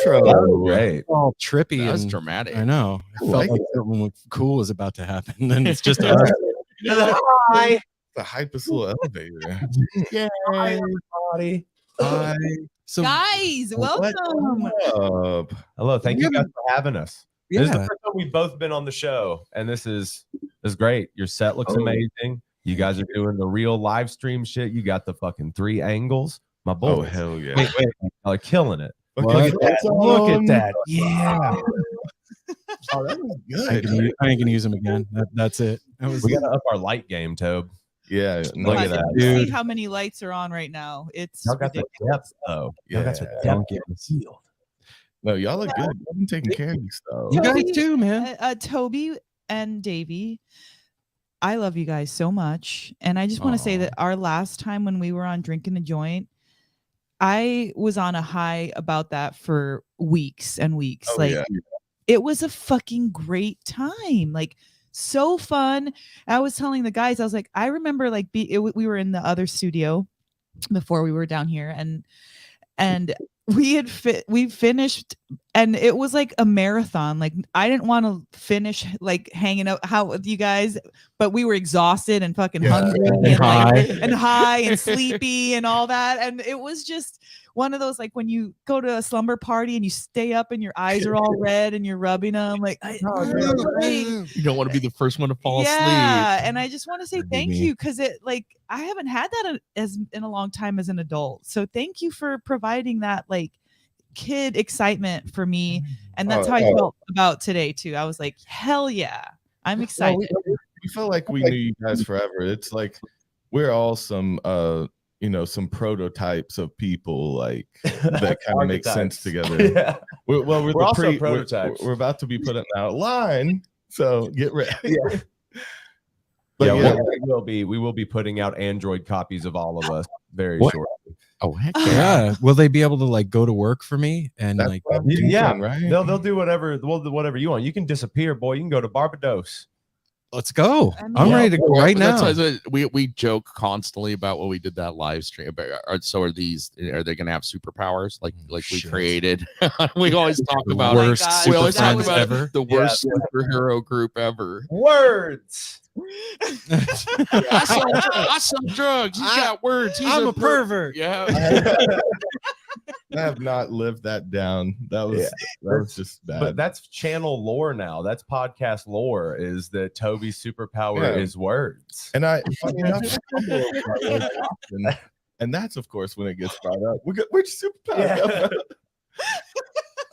intro. Great. All trippy. That was and dramatic. I know. It felt like something cool was about to happen. Then it's just Hi. The hypest little elevator. yeah. Hi, everybody. Hi. So, guys, welcome. Hello. Thank you guys for having us. Yeah. This is the first time we've both been on the show, and this is great. Your set looks amazing. You guys are doing the real live stream shit. You got the fucking 3 angles. My boy. Oh, hell yeah. Wait. Y'all are killing it. Look at that. Yeah. Oh, that was good. I ain't gonna use them again. That's it. We gotta up our light game, Tobe. Yeah. Look at that. See how many lights are on right now. It's Y'all got the depth, though. Y'all got the Don't depth. get No, y'all look good. I've been taking care of you stuff. You guys too, man. Toby and Davvy, I love you guys so much. And I just want to say that our last time when we were on Drinking the Joint, I was on a high about that for weeks and weeks. It was a fucking great time. Like, so fun. I was telling the guys, I was like, I remember like we were in the other studio before we were down here, and we finished, and it was like a marathon. Like, I didn't want to finish like hanging out with you guys, but we were exhausted and fucking hungry and high and sleepy and all that. And it was just one of those, like, when you go to a slumber party and you stay up and your eyes are all red and you're rubbing them, like, you don't want to be the first one to fall asleep. Yeah, and I just want to say thank you, because it, like, I haven't had that in a long time as an adult. So thank you for providing that, like, kid excitement for me, and that's how I felt about today too. I was like, hell yeah, I'm excited. We feel like we knew you guys forever. It's like we're all some some prototypes of people like that kind of make sense together. Yeah. We're also prototypes. We're about to be putting out a line, so get ready. Yeah. But we will be putting out Android copies of all of us very shortly. Oh, heck Yeah. Will they be able to like go to work for me and That's like? what I'm thinking, right? They'll do whatever you want. You can disappear, boy. You can go to Barbados. Let's go. I mean, I'm ready to go right now. We joke constantly about what we did that live stream. But are they gonna have superpowers like we created? We always talk about worst we always talk friends about ever. the worst superhero group ever. Words. I sell drugs. He's got words. I'm a pervert. Yeah. I have not lived that down. That was just bad. But that's channel lore now. That's podcast lore. Is that Toby's superpower is words? And funny enough, and that's of course when it gets brought up. We're superpower.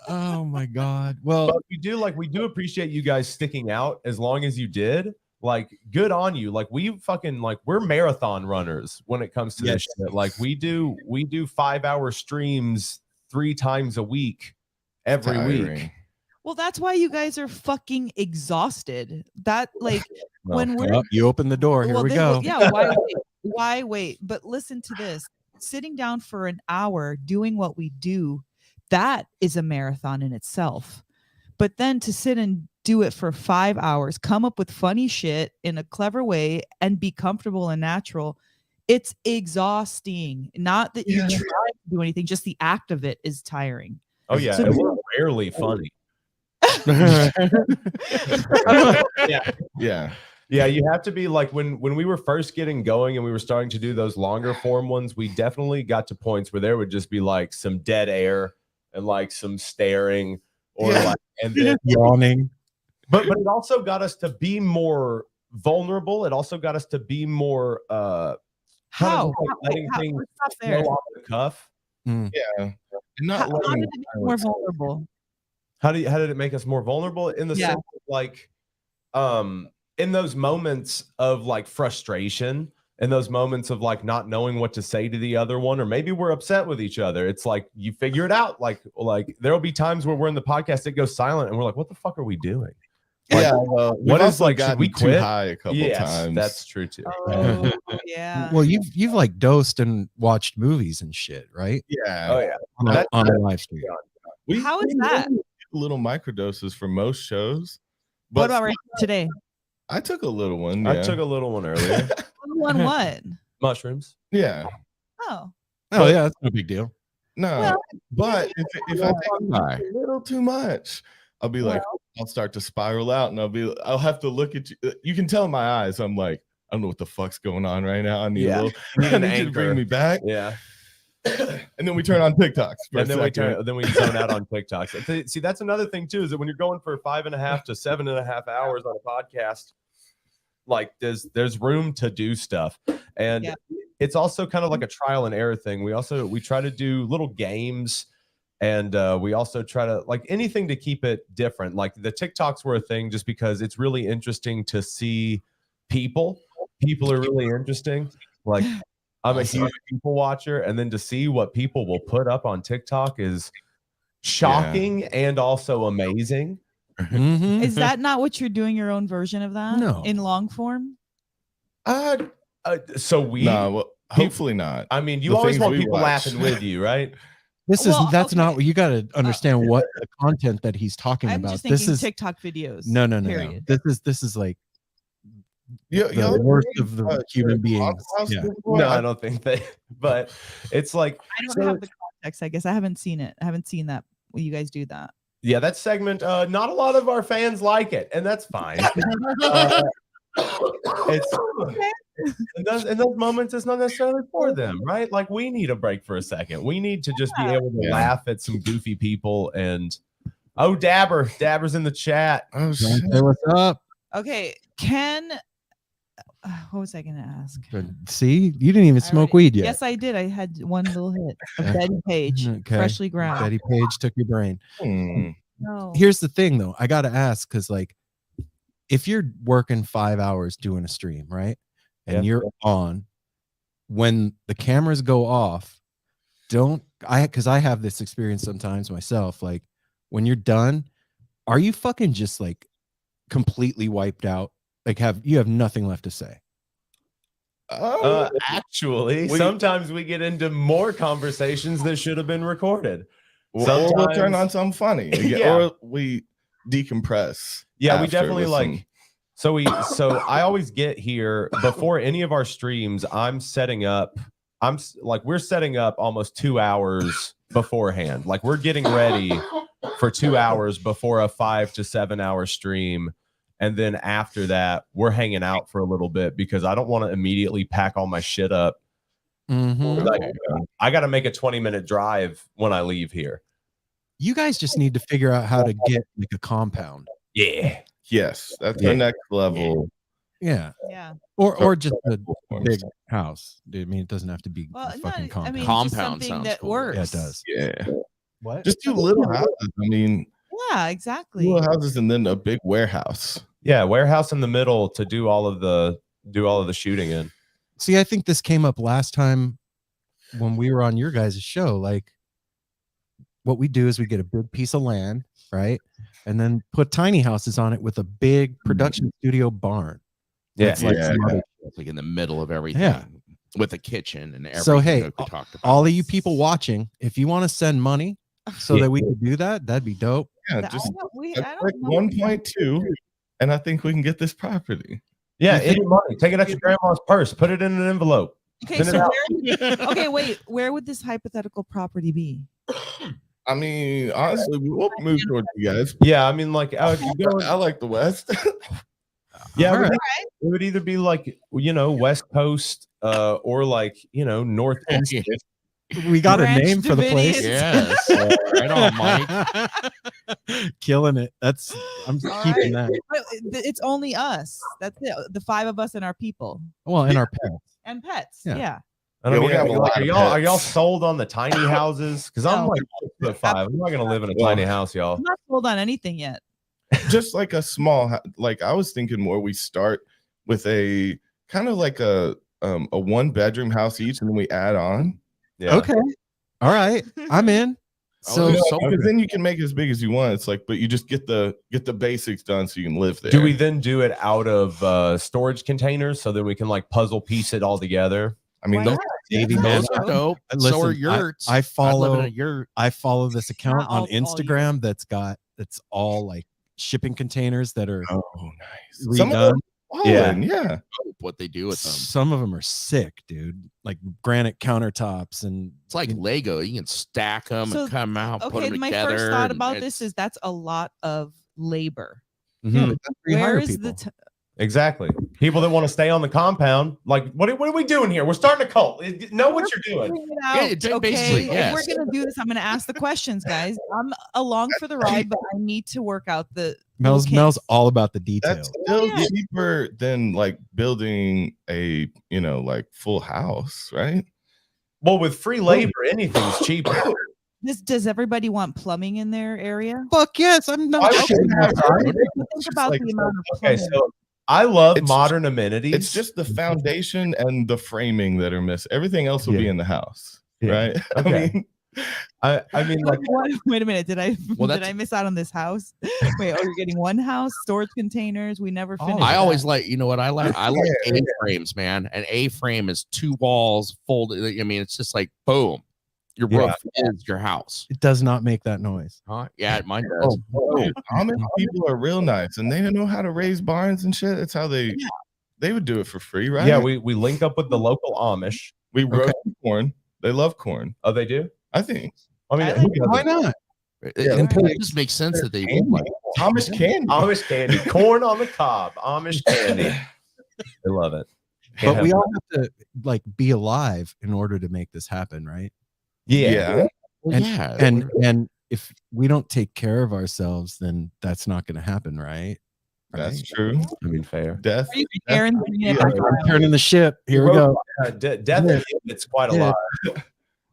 Oh my God. Well, but we do appreciate you guys sticking out as long as you did. Like, good on you. Like, we're marathon runners when it comes to this shit. Like, we do 5-hour streams 3 times a week, every week. Well, that's why you guys are fucking exhausted. That, like, when we're you open the door. Here we go. Why wait? But listen to this. Sitting down for an hour doing what we do, that is a marathon in itself. But then to sit and do it for 5 hours, come up with funny shit in a clever way, and be comfortable and natural, it's exhausting. Not that you're trying to do anything, just the act of it is tiring. Oh yeah, So we're rarely funny. Yeah, you have to be like, when we were first getting going and we were starting to do those longer form ones, we definitely got to points where there would just be like some dead air and like some staring or like, and then yawning. But it also got us to be more vulnerable. It also got us to be more letting things flow off the cuff. Yeah. How did it make more vulnerable? How did it make us more vulnerable? In the sense of like in those moments of like frustration, in those moments of like not knowing what to say to the other one, or maybe we're upset with each other. It's like you figure it out. Like there'll be times where we're in the podcast, it goes silent, and we're like, what the fuck are we doing? Like, what is like, should we quit? Too high a couple times. That's true too. Oh, yeah. Well, you've like dosed and watched movies and shit, right? Yeah. Oh yeah. On a live stream. How is that? Little microdoses for most shows. But what about right today? I took a little one. I took a little one earlier. What? Mushrooms. Yeah. Oh. Oh yeah, that's no big deal. No, Well, but if I take a little too much, I'll be like, I'll start to spiral out, and I'll have to look at you. You can tell in my eyes, I'm like, I don't know what the fuck's going on right now. I need a little, I need you to bring me back. Yeah. And then we turn on TikToks. And then we zone out on TikToks. See, that's another thing too, is that when you're going for 5.5 to 7.5 hours on a podcast, like there's room to do stuff. And it's also kind of like a trial and error thing. We try to do little games, and we also try to like anything to keep it different. Like the TikToks were a thing just because it's really interesting to see people. People are really interesting. Like I'm a huge people watcher, and then to see what people will put up on TikTok is shocking and also amazing. Mm-hmm. Is that not what you're doing? Your own version of that? No. In long form? So we hopefully not. I mean, you always want people laughing with you, right? That's not what you got to understand. What the content that he's talking I'm about. just thinking This is TikTok videos. No. Period. This is like the worst of the human beings. Yeah. No, I don't think that. But it's like I don't have the context. I guess I haven't seen it. I haven't seen that. Will you guys do that? Yeah, that segment. Not a lot of our fans like it, and that's fine. It's in those moments, it's not necessarily for them, right? Like we need a break for a second. We need to just be able to laugh at some goofy people. And Dabber's in the chat. Oh, Hey, what's up? Okay, Ken. What was I going to ask? See, you didn't even smoke weed yet. Yes, I did. I had one little hit of Betty Page, freshly ground. Betty Page took your brain. No. Here's the thing, though. I got to ask, because like, if you're working 5 hours doing a stream, right, and you're on, when the cameras go off, because I have this experience sometimes myself. Like, when you're done, are you fucking just like completely wiped out? Like you have nothing left to say? Actually, sometimes we get into more conversations that should have been recorded. Or we'll turn on something funny, or we decompress. Yeah, we definitely like. So I always get here before any of our streams. We're setting up almost 2 hours beforehand. Like we're getting ready for 2 hours before a 5 to 7 hour stream. And then after that, we're hanging out for a little bit because I don't want to immediately pack all my shit up. I got to make a 20-minute drive when I leave here. You guys just need to figure out how to get like a compound. Yeah. Yes, that's the next level. Yeah. Or just a big house. I mean, it doesn't have to be a fucking compound. I mean, compound something sounds that cool. works. Yeah, it does. Yeah. What? Just do little houses. I mean, yeah, exactly. Little houses and then a big warehouse. Yeah, warehouse in the middle to do all of the shooting in. See, I think this came up last time when we were on your guys' show. Like, what we do is we get a big piece of land, right, and then put tiny houses on it with a big production studio barn. Yeah, it's like it's like in the middle of everything. Yeah. With a kitchen and everything. So hey, that we talked about. all of you people watching, if you want to send money so that we could do that, that'd be dope. Yeah, just like 1.2, and I think we can get this property. Yeah, any money. Take it out your grandma's purse. Put it in an envelope. Okay, so where would this hypothetical property be? I mean, honestly, we'll move towards you guys. Yeah, I mean, like, I like the West. Yeah, it would either be like, West Coast, or like, Northeast. We got a name for the place. Yes. Right on, Mike. Killing it. I'm keeping that. But it's only us. That's it. The 5 of us and our people. Well, and our pets. And pets. Yeah. Yeah. I mean, are y'all sold on the tiny houses? Because I'm like 6'5". I'm not gonna live in a tiny house, y'all. I'm not sold on anything yet. Just like a small, like I was thinking more we start with a kind of like a 1-bedroom house each, and then we add on. Yeah. Okay. All right. I'm in. So then you can make it as big as you want. It's like, but you just get the basics done so you can live there. Do we then do it out of storage containers so that we can like puzzle piece it all together? I mean, those are dope. Listen, so are yurts. I follow a yurt. I follow this account on Instagram that's all like shipping containers that are nice. redone. falling. Yeah. What they do with them. Some of them are sick, dude. Like granite countertops, and it's like Lego. You can stack them and come out, put them my together. first thought about this is that's a lot of labor. Yeah, where is the exactly people that want to stay on the compound? Like, what are we doing here? We're starting a cult. Know what you're doing. Basically, if we're gonna do this, I'm gonna ask the questions, guys. I'm along for the ride, but I need to work out the Mel's all about the details. That's still cheaper than like building a like full house, right? Well, with free labor, anything's cheaper. Does everybody want plumbing in their area? Fuck yes, I'm not. Think about the amount of plumbing. Okay, so I love modern amenities. It's just the foundation and the framing that are missing. Everything else will be in the house, right? Okay. I mean, like, wait a minute. Did I miss out on this house? Wait, you're getting one house, storage containers. We never finished. I always like, what I like? I like A-frames, man. An A-frame is 2 walls folded. I mean, it's just like boom. Your roof is your house. It does not make that noise. Huh? Yeah, mine does. Amish people are real nice, and they don't know how to raise barns and shit. That's how they would do it for free, right? Yeah, we link up with the local Amish. We roast corn. They love corn. Oh, they do? I think. I mean, why not? It just makes sense that they would like Amish candy. Amish candy. Corn on the cob. Amish candy. I love it. But we all have to like be alive in order to make this happen, right? Yeah. And if we don't take care of ourselves, then that's not going to happen, right? That's true. I mean, fair. Death. I'm turning the ship. Here we go. Death. It's quite a lot.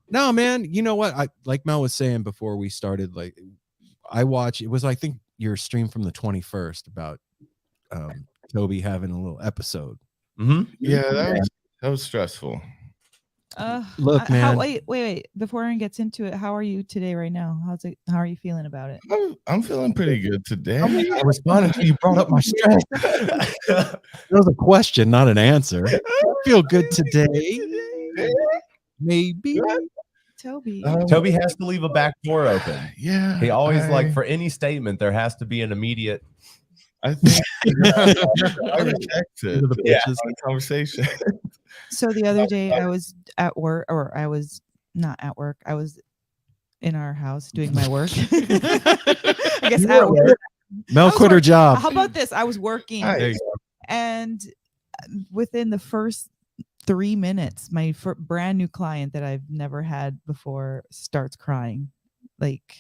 No, man. You know what? Like Mel was saying before we started. Like, I watch. It was, I think, your stream from the 21st about Toby having a little episode. Yeah, that was stressful. Look, man. Wait. Before Aaron gets into it, how are you today, right now? How are you feeling about it? I'm feeling pretty good today. I responded to you. Brought up my stress. That was a question, not an answer. I feel good today. Maybe. Toby. Toby has to leave a back door open. Yeah. He always like for any statement, there has to be an immediate. I think I reject it. Yeah. Conversation. So the other day I was at work, or I was not at work. I was in our house doing my work. I guess at work. Mel quit her job. How about this? I was working, and within the first 3 minutes, my brand new client that I've never had before starts crying. Like,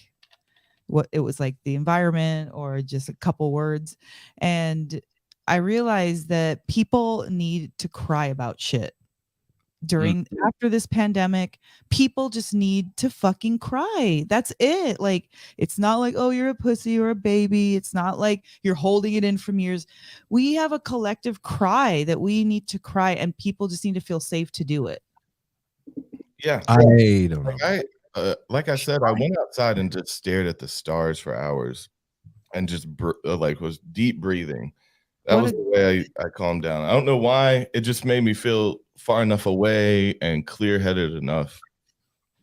what it was like the environment or just a couple words. And I realized that people need to cry about shit after this pandemic. People just need to fucking cry. That's it. Like, it's not like, oh, you're a pussy or a baby. It's not like you're holding it in from years. We have a collective cry that we need to cry, and people just need to feel safe to do it. Yeah. I don't know. Like I said, I went outside and just stared at the stars for hours and just was deep breathing. That was the way I calmed down. I don't know why. It just made me feel far enough away and clear-headed enough.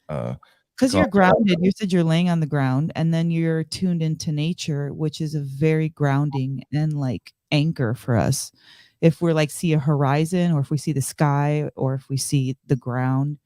Because you're grounded. You said you're laying on the ground, and then you're tuned into nature, which is a very grounding and like anchor for us. If we're like see a horizon, or if we see the sky, or if we see the ground,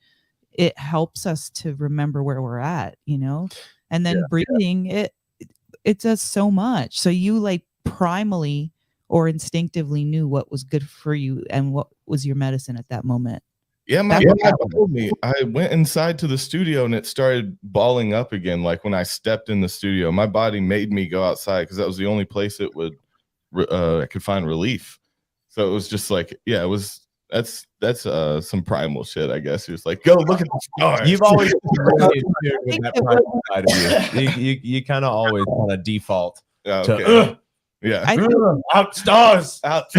it helps us to remember where we're at, and then breathing, it does so much. So you like primally or instinctively knew what was good for you and what was your medicine at that moment. Yeah, my dad told me. I went inside to the studio and it started balling up again. Like when I stepped in the studio, my body made me go outside because that was the only place it would I could find relief. So it was just like, yeah, it was. That's some primal shit, I guess. He was like, go look at the stars. You've always that primal side of you. You kind of always want to default to out stars, out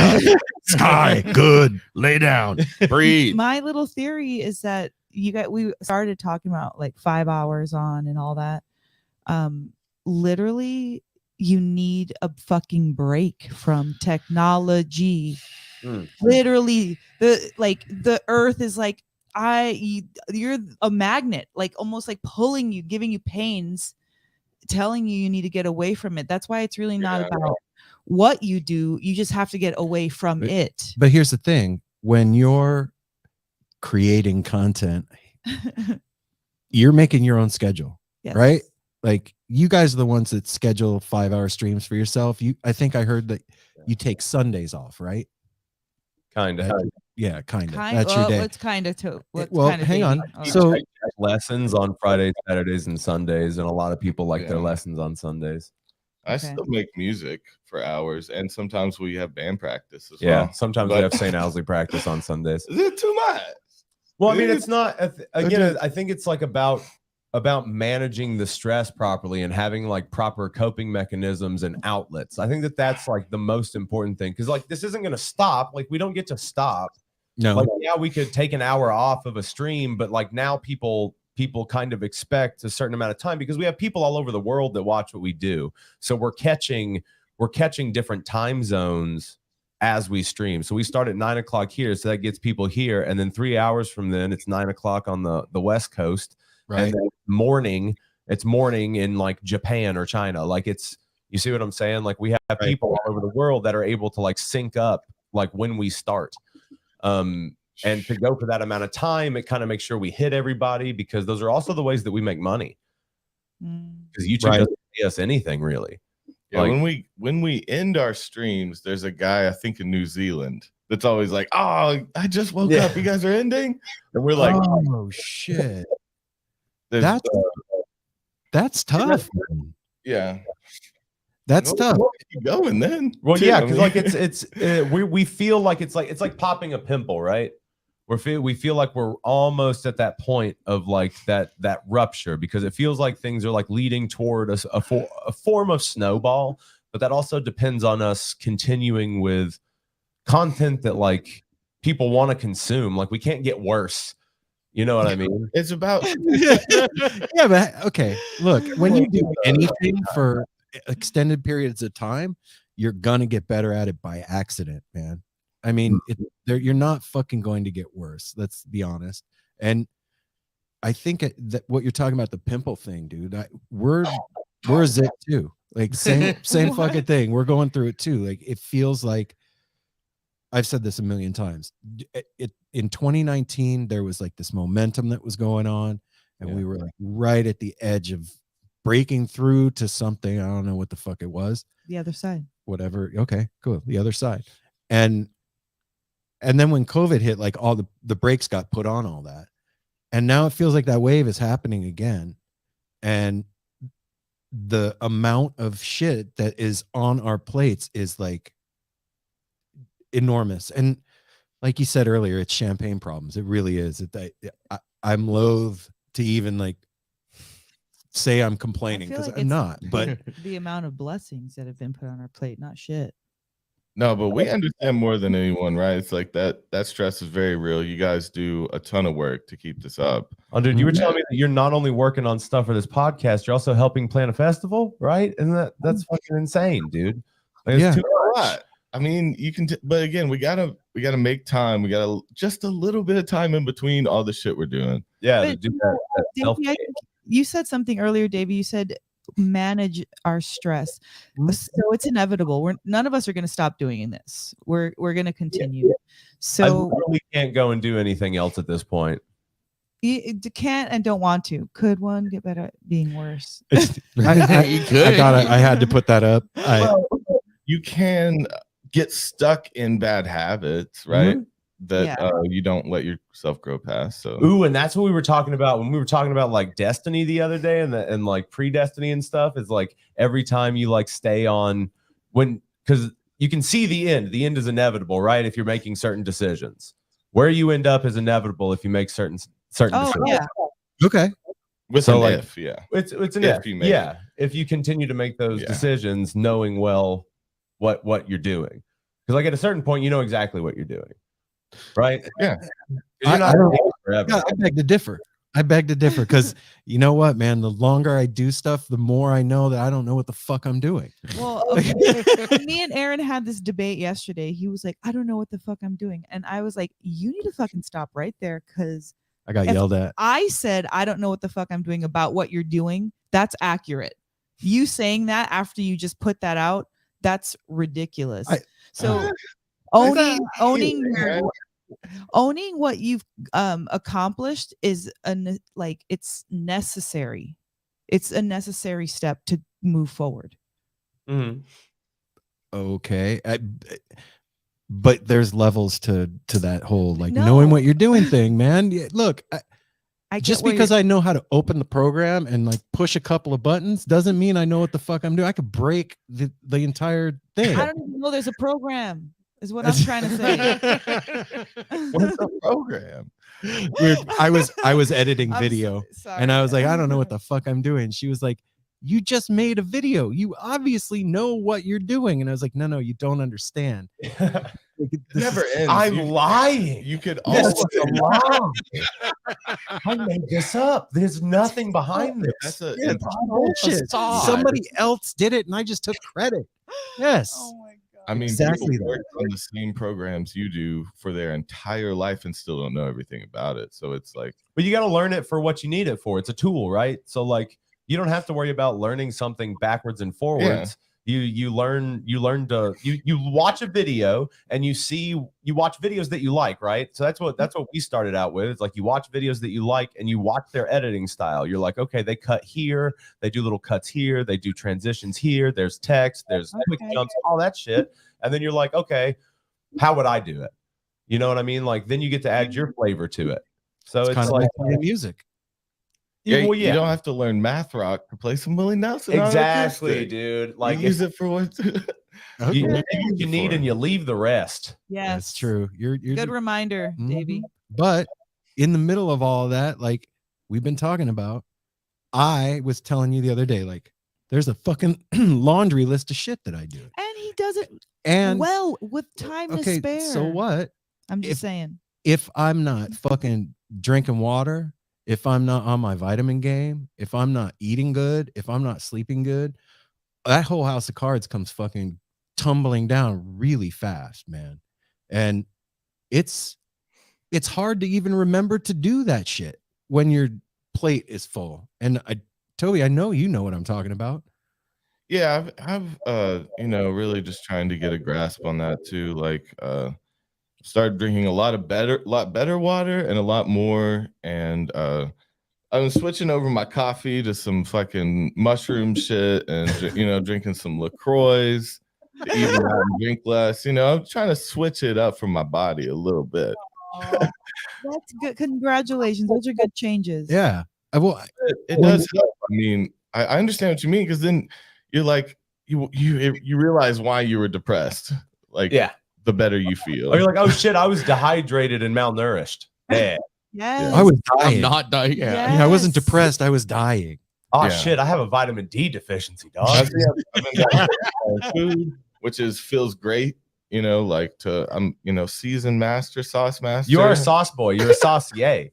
sky, good, lay down, breathe. My little theory is that we started talking about like 5 hours on and all that. Literally, you need a fucking break from technology. Literally, the earth is like, you're a magnet, like almost like pulling you, giving you pains, telling you need to get away from it. That's why it's really not about what you do. You just have to get away from it. But here's the thing: when you're creating content, you're making your own schedule, right? Like you guys are the ones that schedule 5-hour streams for yourself. I think I heard that you take Sundays off, right? Kind of. Yeah, kind of. That's your day. It's kind of hang on. So lessons on Fridays, Saturdays, and Sundays, and a lot of people like their lessons on Sundays. I still make music for hours, and sometimes we have band practice as well. Sometimes we have St. Owsley practice on Sundays. Is it too much? Well, I mean, it's not. Again, I think it's like about managing the stress properly and having like proper coping mechanisms and outlets. I think that's like the most important thing, because like this isn't going to stop. Like we don't get to stop. No. Like we could take an hour off of a stream, but like now people kind of expect a certain amount of time, because we have people all over the world that watch what we do. So we're catching different time zones as we stream. So we start at 9 o'clock here, so that gets people here, and then 3 hours from then it's 9 o'clock on the West Coast, right? And then it's morning in like Japan or China. Like you see what I'm saying? Like we have people all over the world that are able to like sync up like when we start. And to go for that amount of time, it kind of makes sure we hit everybody, because those are also the ways that we make money. Because YouTube doesn't pay us anything really. Yeah, like, when we end our streams, there's a guy I think in New Zealand that's always like, "Oh, I just woke up. You guys are ending," and we're like, "Oh shit, that's tough." Yeah, that's tough. Keep going then. Well, yeah, because like we feel like it's like popping a pimple, right? We feel like we're almost at that point of like that rupture, because it feels like things are like leading toward a form of snowball, but that also depends on us continuing with content that like people want to consume. Like we can't get worse. You know what I mean? It's about yeah, but okay. Look, when you do anything for extended periods of time, you're gonna get better at it by accident, man. I mean, you're not fucking going to get worse. Let's be honest. And I think that what you're talking about, the pimple thing, dude, we're a zit too. Like same fucking thing. We're going through it too. Like it feels like, I've said this a million times. In 2019, there was like this momentum that was going on, and we were like right at the edge of breaking through to something. I don't know what the fuck it was. The other side. Whatever. Okay, cool. The other side. And then when COVID hit, like all the brakes got put on all that. And now it feels like that wave is happening again. And the amount of shit that is on our plates is like enormous. And like you said earlier, it's champagne problems. It really is. I'm loath to even like say I'm complaining, because I'm not. But the amount of blessings that have been put on our plate, not shit. No, but we understand more than anyone, right? It's like that stress is very real. You guys do a ton of work to keep this up. Oh, dude, you were telling me that you're not only working on stuff for this podcast, you're also helping plan a festival, right? And that's fucking insane, dude. Like, it's too much. I mean, you can, but again, we gotta make time. We gotta just a little bit of time in between all the shit we're doing. Yeah, to do that Davey, you said something earlier, Davey. You said manage our stress. So it's inevitable. None of us are going to stop doing this. We're going to continue. So we can't go and do anything else at this point. You can't and don't want to. Could one get better at being worse? You could. I had to put that up. You can get stuck in bad habits, right? That you don't let yourself grow past. So and that's what we were talking about when we were talking about like destiny the other day, and like predestiny and stuff. Is like every time you like stay on because you can see the end is inevitable, right? If you're making certain decisions, where you end up is inevitable if you make certain decisions. Yeah. Okay. It's an if you make it. If you continue to make those decisions, knowing well what you're doing, because like at a certain point you know exactly what you're doing. Right. Yeah. I beg to differ. Because you know what, man, the longer I do stuff, the more I know that I don't know what the fuck I'm doing. Well, okay. Me and Aaron had this debate yesterday. He was like, I don't know what the fuck I'm doing. And I was like, you need to fucking stop right there, because I got yelled at. I said, I don't know what the fuck I'm doing about what you're doing. That's accurate. You saying that after you just put that out, That's ridiculous. So owning what you've accomplished is it's necessary. It's a necessary step to move forward. Mm-hmm. Okay. But there's levels to that whole knowing what you're doing thing, man. Look, just because I know how to open the program and push a couple of buttons doesn't mean I know what the fuck I'm doing. I could break the entire thing. I don't even know there's a program, is what I'm trying to say. What's a program? I was editing video and I was like, I don't know what the fuck I'm doing. She was like, you just made a video. You obviously know what you're doing. And I was like, no, you don't understand. Never ends. I'm lying. You could also lie. I made this up. There's nothing behind this. That's bullshit. Somebody else did it and I just took credit. Yes. Oh my God. I mean, exactly. People work on the same programs you do for their entire life and still don't know everything about it. So it's but you got to learn it for what you need it for. It's a tool, right? So you don't have to worry about learning something backwards and forwards. Yeah. You watch a video and you watch videos that you like, right? So that's what we started out with. It's you watch videos that you like and you watch their editing style. You're like, okay, they cut here, they do little cuts here, they do transitions here, there's text, there's quick jumps, all that shit. And then you're like, okay, how would I do it? You know what I mean? Then you get to add your flavor to it. So it's kind of like playing music. Yeah, well, you don't have to learn math rock to play some Willie Nelson. Exactly, dude. Use it for what you need, and you leave the rest. Yes, that's true. You're good reminder, Davey. But in the middle of all that, we've been talking about, I was telling you the other day, there's a fucking laundry list of shit that I do, and he does it well with time to spare. So what? I'm just saying, if I'm not fucking drinking water, if I'm not on my vitamin game, if I'm not eating good, if I'm not sleeping good, that whole house of cards comes fucking tumbling down really fast, man. And it's hard to even remember to do that shit when your plate is full. And Toby, I know you know what I'm talking about. Yeah, I've really just trying to get a grasp on that too. Started drinking a lot better water and a lot more, and I'm switching over my coffee to some fucking mushroom shit, and drinking some LaCroix, even out and drink less. I'm trying to switch it up for my body a little bit. That's good. Congratulations, those are good changes. Yeah, it does help. I mean, I understand what you mean, because then you're you realize why you were depressed. The better you feel. Or you're like, oh shit, I was dehydrated and malnourished. Yeah. Yes. I was dying. I'm not dying. Yes. Yeah, I wasn't depressed. I was dying. Oh shit, I have a vitamin D deficiency, dog. I've been food, which feels great. I'm seasoned master, sauce master. You are a sauce boy. You're a saucier.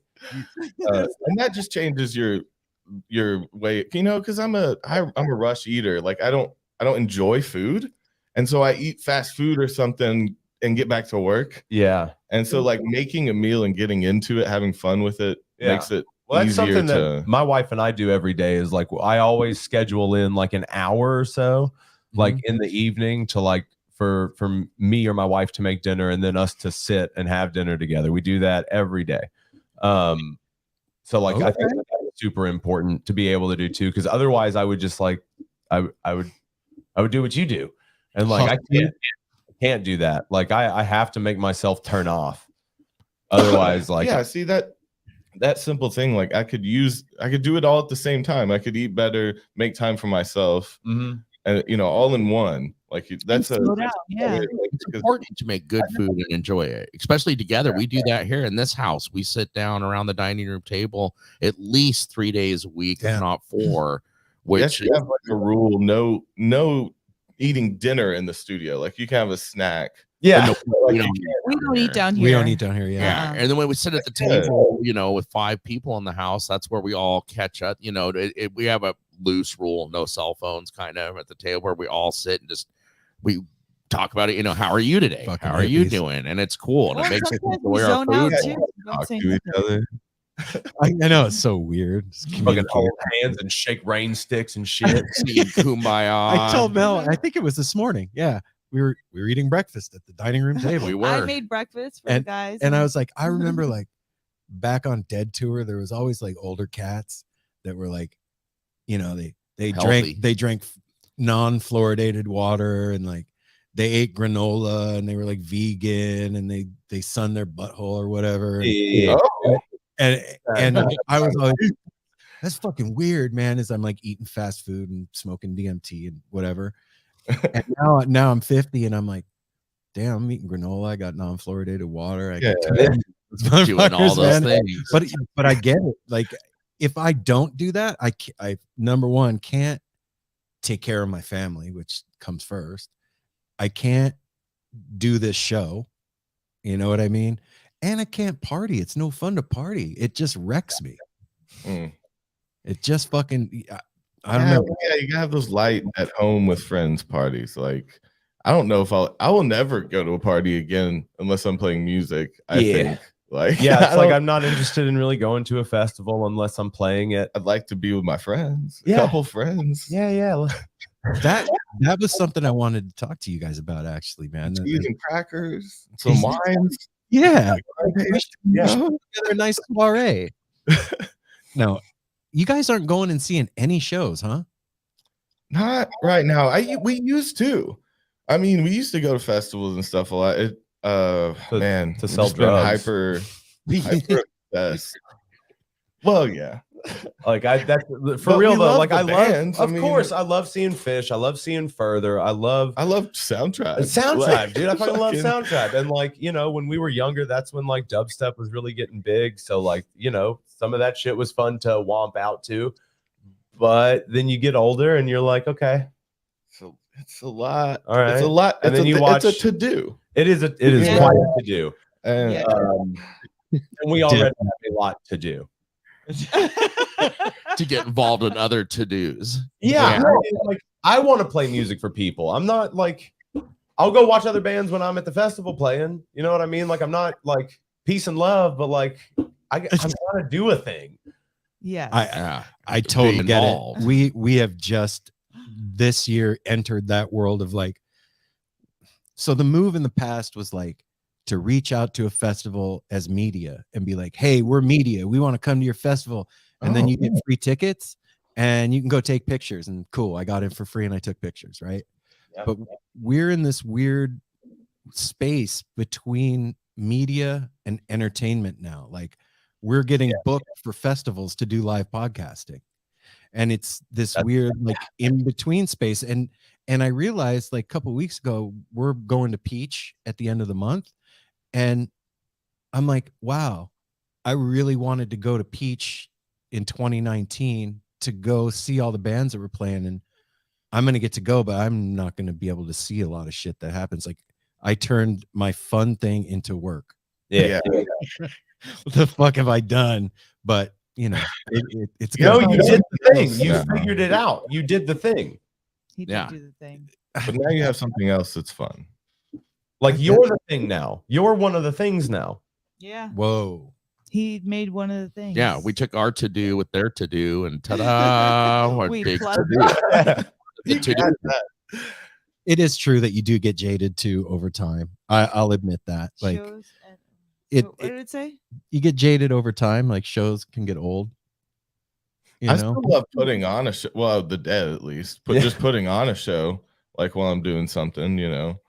And that just changes your way, because I'm a rush eater. I don't enjoy food. And so I eat fast food or something and get back to work. Yeah. And so making a meal and getting into it, having fun with it makes it that's easier something that my wife and I do every day is I always schedule in an hour or so, in the evening to for me or my wife to make dinner and then us to sit and have dinner together. We do that every day. I think that's super important to be able to do too, because otherwise I would just I would do what you do. And I can't do that. I have to make myself turn off. Otherwise, see that simple thing. I could do it all at the same time. I could eat better, make time for myself, and all in one. That's it's important to make good food and enjoy it, especially together. We do that here in this house. We sit down around the dining room table at least 3 days a week, if not 4. Which you have a rule: no eating dinner in the studio. You can have a snack. Yeah, we don't eat down here. We don't eat down here. Yeah. And then when we sit at the table, with 5 people in the house, that's where we all catch up. We have a loose rule: no cell phones, kind of at the table, where we all sit and we talk about it. How are you today? How are you doing? And it's cool, and it makes us enjoy our food. Talk to each other. I know it's so weird. Fucking hold hands and shake rain sticks and shit. Singing Kumbaya. I told Mel, I think it was this morning. Yeah. We were eating breakfast at the dining room table. We were. I made breakfast for the guys. And I was like, I remember like back on Dead Tour, there was always like older cats that were like, you know, they drank non-fluoridated water, and like they ate granola, and they were like vegan, and they sunned their butthole or whatever. Yeah. And I was always, that's fucking weird, man. As I'm like eating fast food and smoking DMT and whatever. And now I'm 50 and I'm like, damn, I'm eating granola. I got non-fluoridated water. I got doing all those things. But I get it. Like if I don't do that, I number one can't take care of my family, which comes first. I can't do this show. You know what I mean? And I can't party. It's no fun to party. It just wrecks me. It just fucking, I don't know. Yeah, you gotta have those light at home with friends parties. Like, I don't know if I will never go to a party again unless I'm playing music. I think. Like, yeah, it's like I'm not interested in really going to a festival unless I'm playing it. I'd like to be with my friends, a couple friends. Yeah. That was something I wanted to talk to you guys about, actually, man. Cheese and crackers, some wines. Yeah, a nice soiree. No, you guys aren't going and seeing any shows, huh? Not right now. We used to. I mean, we used to go to festivals and stuff a lot. To sell drugs. Hyper obsessed. Well, yeah. Like that's for real though. Like I love, of course, I love seeing Fish. I love seeing Further. I love Soundtrap. Soundtrap, dude. I fucking love Soundtrap. And like, you know, when we were younger, that's when like dubstep was really getting big. So like, you know, some of that shit was fun to womp out to. But then you get older and you're like, okay, so it's a lot. All right, it's a lot. And then you watch. It's a to do. It is quite a to do. And we already have a lot to do. To get involved in other to-dos. Yeah. Like I want to play music for people. I'm not like I'll go watch other bands when I'm at the festival playing. You know what I mean? Like I'm not like peace and love, but like I'm trying to do a thing. Yeah. I totally get it. We have just this year entered that world of like, so the move in the past was like to reach out to a festival as media and be like, hey, we're media. We want to come to your festival. And then you get free tickets and you can go take pictures. And cool, I got in for free and I took pictures, right? Yeah. But we're in this weird space between media and entertainment now. Like we're getting booked for festivals to do live podcasting. And it's this weird like in between space. And I realized like a couple of weeks ago, we're going to Peach at the end of the month. And I'm like, wow, I really wanted to go to Peach in 2019 to go see all the bands that were playing. And I'm going to get to go, but I'm not going to be able to see a lot of shit that happens. Like I turned my fun thing into work. Yeah. What the fuck have I done? But you know, it's you did the thing. You figured it out. You did the thing. He did do the thing. But now you have something else that's fun. Like you're the thing now. You're one of the things now. Yeah. Whoa. He made one of the things. Yeah, we took our to do with their to do, and ta-da! What big It is true that you do get jaded too over time. I'll admit that. Like what did it say? You get jaded over time. Like shows can get old. I still love putting on a show. Well, the Dead at least, just putting on a show like while I'm doing something, you know.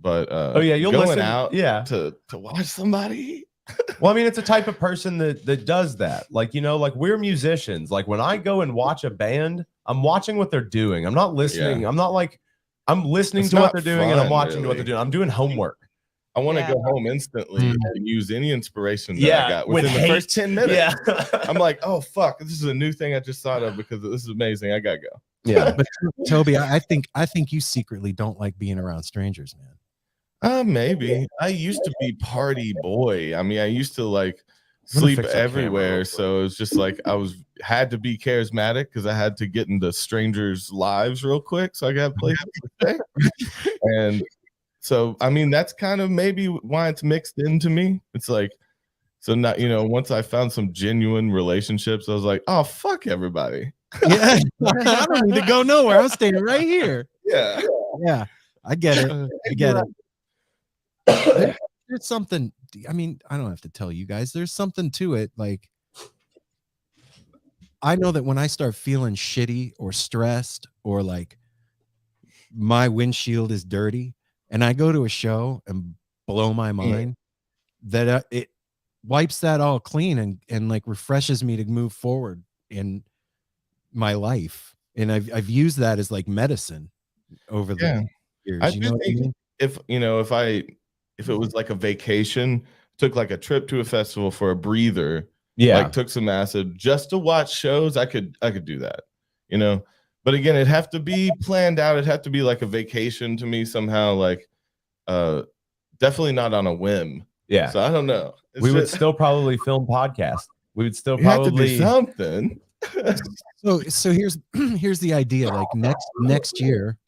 But you'll going listen out to watch somebody. Well, I mean, it's a type of person that does that. Like, you know, like we're musicians. Like when I go and watch a band, I'm watching what they're doing. I'm not listening. I'm not like I'm listening to what they're doing and I'm watching what they're doing. I'm doing homework. I want to go home instantly and use any inspiration that I got within the first 10 minutes. Yeah. I'm like, oh fuck, this is a new thing I just thought of because this is amazing. I gotta go. Yeah, but Toby, I think you secretly don't like being around strangers, man. Maybe. I used to be party boy. I mean, I used to like sleep everywhere. So it was just like had to be charismatic because I had to get into strangers' lives real quick. So I got places to stay. And so I mean, that's kind of maybe why it's mixed into me. It's like So now, once I found some genuine relationships, I was like, oh, fuck everybody. Yeah, I don't need to go nowhere. I'm staying right here. Yeah. Yeah, I get it. I get it. There's something. I mean, I don't have to tell you guys. There's something to it. Like, I know that when I start feeling shitty or stressed or like my windshield is dirty, and I go to a show and blow my mind, that it wipes that all clean and like refreshes me to move forward in my life. And I've used that as like medicine over the years. I think if it was like a vacation, took like a trip to a festival for a breather, like took some acid just to watch shows, I could do that, But again, it'd have to be planned out. It'd have to be like a vacation to me somehow, like definitely not on a whim. Yeah. So I don't know. We would still probably film podcasts. We would still probably have to do So something. here's the idea. Like next year,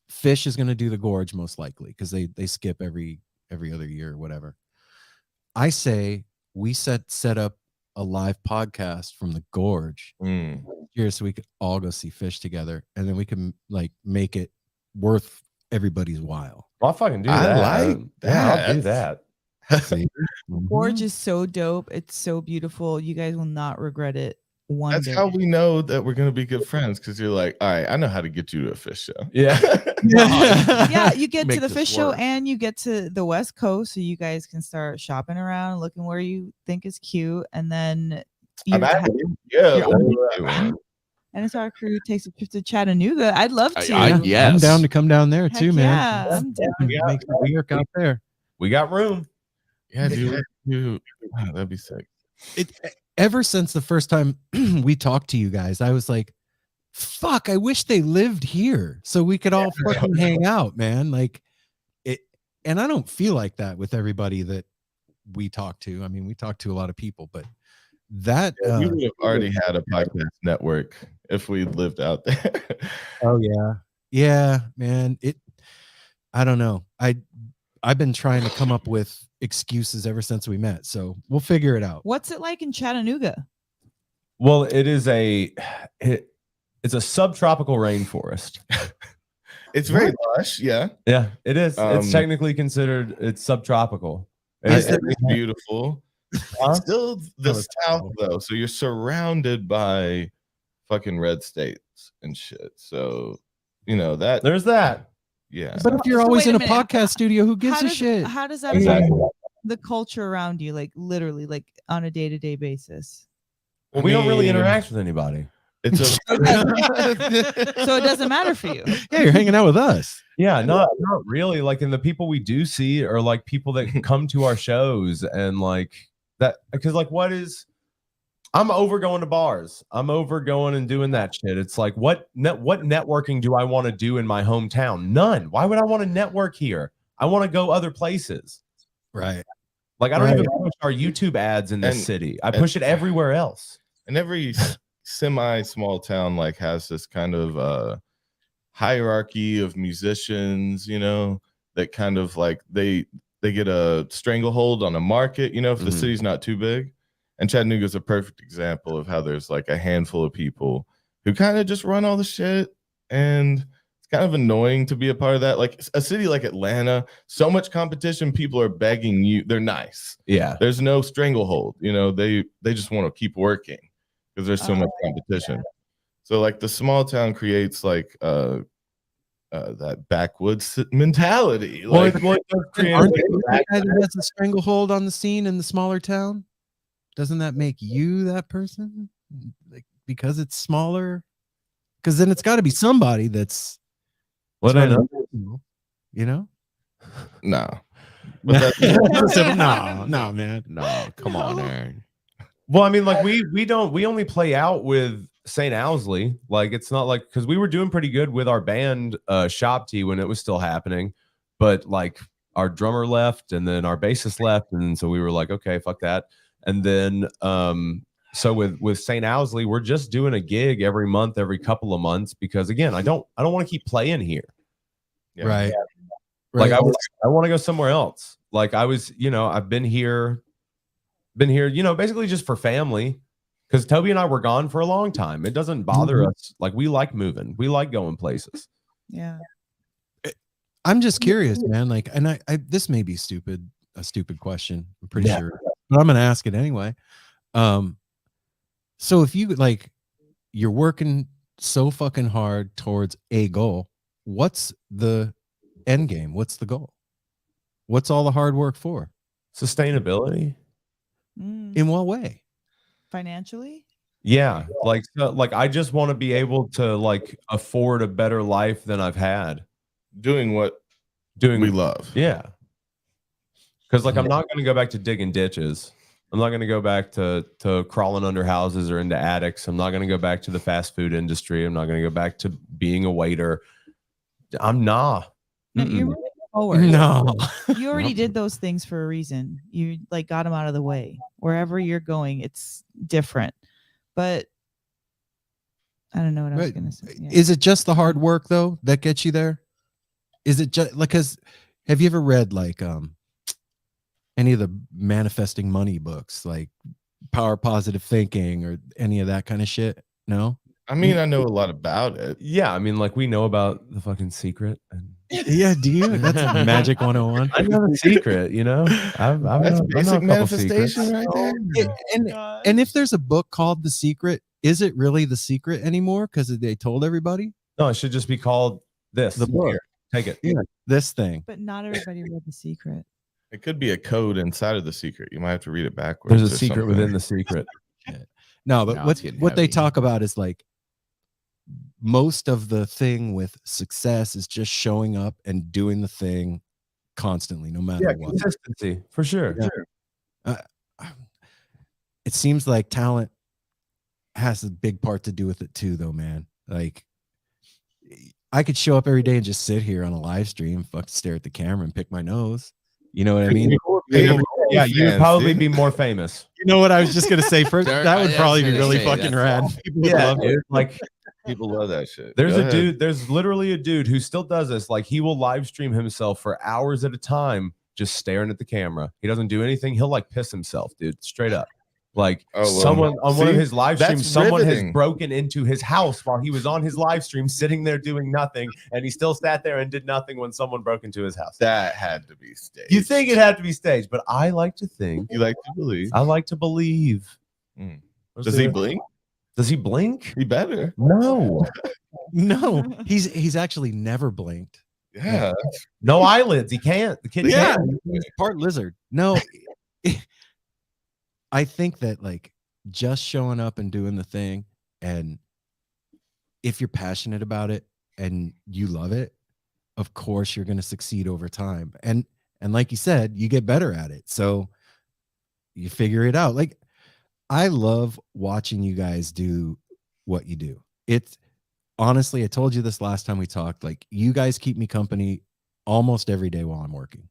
Fish is going to do the Gorge most likely because they skip every other year or whatever. I say we set up a live podcast from the Gorge here so we could all go see Fish together, and then we can like make it worth everybody's while. I'll fucking do that. I like that. I'll do that. Gorge is so dope. It's so beautiful. You guys will not regret it. That's how we know that we're gonna be good friends, because you're like, all right, I know how to get you to a Fish show. Yeah. Yeah, you get to the Fish show work. and you get to the West Coast, so you guys can start shopping around, looking where you think is cute, and then and it's our crew takes a trip to Chattanooga. I'd love to. I'm down to come down there too, man. Yeah, I'm down. Make some work out there. We got room. Yeah, dude. Wow, that'd be sick. Ever since the first time we talked to you guys, I was like, fuck, I wish they lived here so we could all fucking hang out, man. Like it, and I don't feel like that with everybody that we talk to. I mean, we talk to a lot of people, but that we would have already had a podcast network if we lived out there. Oh yeah, man. I don't know. I've been trying to come up with excuses ever since we met, so we'll figure it out. What's it like in Chattanooga? Well, it's a subtropical rainforest. It's very lush. Yeah, it is. It's technically considered subtropical. It's beautiful. It's still the South though, so you're surrounded by fucking red states and shit. So that there's that. Yeah. But if you're always in a podcast studio, who gives a shit? How does that affect the culture around you, like literally, like on a day-to-day basis? Well, we don't really interact with anybody. It's so it doesn't matter for you. Yeah, you're hanging out with us. Yeah, not really. Like, and the people we do see are like people that come to our shows and like that, because like I'm over going to bars. I'm over going and doing that shit. It's like, what networking do I want to do in my hometown? None. Why would I want to network here? I want to go other places. Right. Like, I don't even push our YouTube ads in this city. I push it everywhere else. And every semi-small town like has this kind of hierarchy of musicians, that kind of like they get a stranglehold on a market, if the city's not too big. And Chattanooga is a perfect example of how there's like a handful of people who kind of just run all the shit, and it's kind of annoying to be a part of that. Like a city like Atlanta, so much competition, people are begging you. They're nice. Yeah. There's no stranglehold. They just want to keep working because there's so much competition. So like the small town creates like that backwoods mentality. Like, aren't you the guy that has a stranglehold on the scene in the smaller town? Doesn't that make you that person? Like, because it's smaller? Because then it's got to be somebody that's what I know. No. No, man. No, come on, Aaron. Well, I mean, like we only play out with St. Owsley. Like, it's not like, because we were doing pretty good with our band Shop Tea when it was still happening, but like our drummer left and then our bassist left, and so we were like, okay, fuck that. And then so with St. Owsley, we're just doing a gig every month, every couple of months, because again, I don't want to keep playing here. Yeah. Right. Like I want to go somewhere else. Like I was, I've been here been here, you know, basically just for family. Because Toby and I were gone for a long time. It doesn't bother us. Like, we like moving. We like going places. Yeah. I'm just curious, man. Like, and I this may be a stupid question. I'm pretty sure, but I'm gonna ask it anyway. So if you like, you're working so fucking hard towards a goal, what's the end game? What's the goal? What's all the hard work for? Sustainability. In what way? Financially? Yeah, like I just want to be able to like afford a better life than I've had doing what we love. Yeah, because like I'm not going to go back to digging ditches. I'm not going to go back to crawling under houses or into attics. I'm not going to go back to the fast food industry. I'm not going to go back to being a waiter. I'm not. No, you're moving forward. No, you already did those things for a reason. You like got them out of the way. Wherever you're going, it's different. But I don't know what I was going to say. Yeah. Is it just the hard work though that gets you there? Is it just like, cause have you ever read like any of the manifesting money books, like Power Positive Thinking or any of that kind of shit? No? I mean, I know a lot about it. Yeah, I mean, like we know about the fucking secret. And yeah, do you? That's Magic 101. I know the secret, you know. That's basic manifestation right there. And if there's a book called The Secret, is it really The Secret anymore? Because they told everybody? No, it should just be called this. The book. Here, take it. Yeah, this thing. But not everybody read The Secret. It could be a code inside of The Secret. You might have to read it backwards. There's a secret within the secret. No, but what they talk about is like most of the thing with success is just showing up and doing the thing constantly, no matter what. Consistency, for sure. Yeah. It seems like talent has a big part to do with it too, though, man. Like, I could show up every day and just sit here on a live stream, fucking stare at the camera and pick my nose. You know what I mean? Yeah, you would probably be more famous. You know what I was just gonna say first? That would probably be really fucking rad. Yeah, dude. Like, people love that shit. There's literally a dude who still does this. Like, he will live stream himself for hours at a time, just staring at the camera. He doesn't do anything. He'll like piss himself, dude, straight up. Like, someone on one of his live streams, someone has broken into his house while he was on his live stream, sitting there doing nothing, and he still sat there and did nothing when someone broke into his house. That had to be staged. You think it had to be staged, but I like to think. You like to believe. I like to believe. Does he blink? Does he blink? He better. No. No, he's actually never blinked. Yeah. No eyelids. He can't. The kid can't. He's part lizard. No. I think that like just showing up and doing the thing, and if you're passionate about it and you love it, of course you're going to succeed over time. And like you said, you get better at it. So you figure it out. Like, I love watching you guys do what you do. It's honestly, I told you this last time we talked, like, you guys keep me company almost every day while I'm working.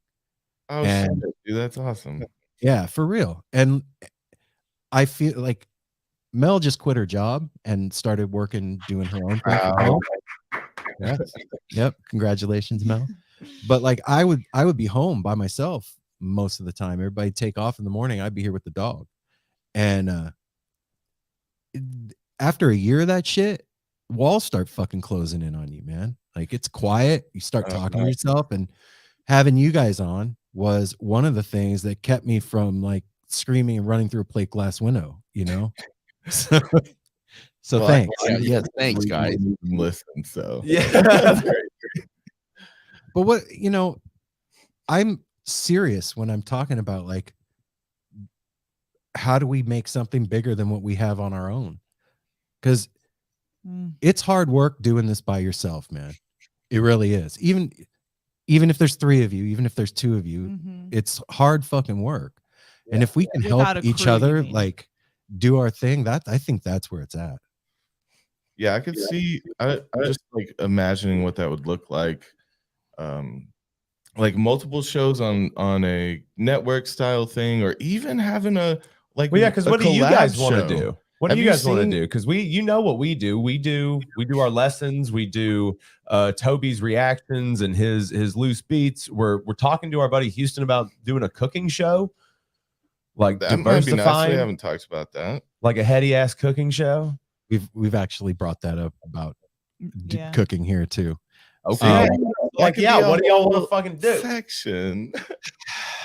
Oh, shit, dude, that's awesome. Yeah, for real. And I feel like Mel just quit her job and started working, doing her own thing. Wow. Yes. Yep. Congratulations, Mel. But like, I would be home by myself most of the time. Everybody take off in the morning. I'd be here with the dog. And after a year of that shit, walls start fucking closing in on you, man. Like, it's quiet. You start talking to yourself, and having you guys on was one of the things that kept me from like screaming and running through a plate glass window, you know? So well, thanks. Yeah, thanks, guys. Listen, so yeah. But what, you know, I'm serious when I'm talking about like, how do we make something bigger than what we have on our own? Because it's hard work doing this by yourself, man. It really is. Even if there's 3 of you, even if there's 2 of you, it's hard fucking work. Yeah. And if we can help each other, like, do our thing, that I think that's where it's at. Yeah, I could see. I just like imagining what that would look like multiple shows on a network style thing, or even having a like. Well, yeah, because what do you guys want to do? What do you guys want to do? Because you know what we do. We do our lessons. We do Toby's reactions and his loose beats. We're talking to our buddy Houston about doing a cooking show. Like That might be nice. We diversifying, haven't talked about that. like a heady ass cooking show. We've actually brought that up about Yeah. cooking here too. Okay. Like, could yeah, be a what do y'all want to whole fucking do? Section.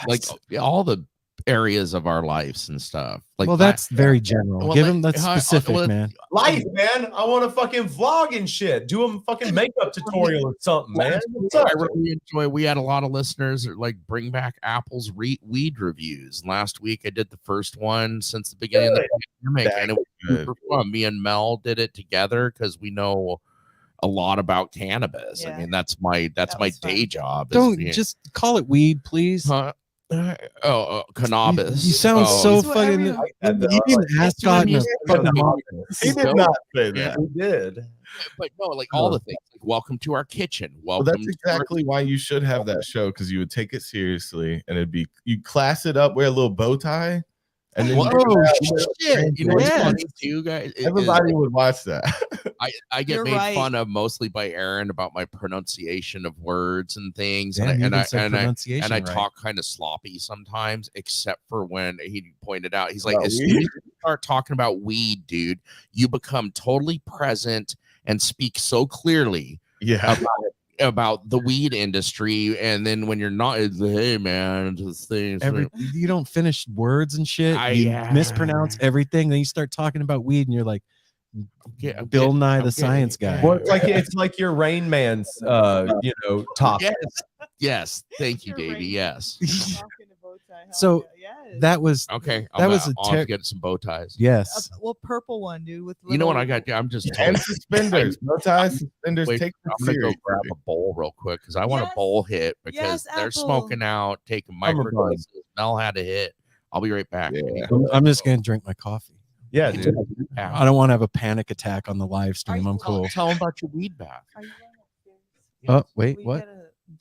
Like all the areas of our lives and stuff. Like, well, that's very general. well, Give like, him that specific, man. Life, man. I want to fucking vlog and shit. Do a fucking makeup tutorial or something, man. What's up? I really enjoy. We had a lot of listeners that like bring back Apple's weed reviews. Last week I did the first one since the beginning of the pandemic, and it was super fun. Me and Mel did it together because we know a lot about cannabis. Yeah. I mean, that's my day job. Don't just call it weed, please. Cannabis. You sound so fucking. You didn't ask God. He did not say that. He did. But no, like all the things. Like, welcome to our kitchen. Well, Welcome. that's exactly why you should have that show, because you would take it seriously and it'd be, you class it up, wear a little bow tie, and then shit. You know what's funny too, guys? Everybody would watch that. I get made fun of mostly by Aaron about my pronunciation of words and things, and I talk kind of sloppy sometimes, except for when he pointed out, he's like, as soon as you start talking about weed, dude, you become totally present and speak so clearly about the weed industry, and then when you're not, it's, hey man, this thing, you don't finish words and shit. You mispronounce everything, then you start talking about weed, and you're like, Bill Nye the Science Guy. Well, it's like your Rain Man's topic. Yes, thank you, Davey. Yes. So that was okay. That was I'll get some bow ties. Yes. Well, purple one, dude. With you know what I got? I'm just and suspenders, bow ties, suspenders. Wait, take I'm gonna go grab a bowl real quick because I want a bowl hit because they're smoking out, taking microdoses. Mel had a hit. I'll be right back. Yeah. I'm just gonna drink my coffee. Yeah, dude. I don't want to have a panic attack on the live stream. I'm cool. Tell them about your weed bath. Oh, wait, what?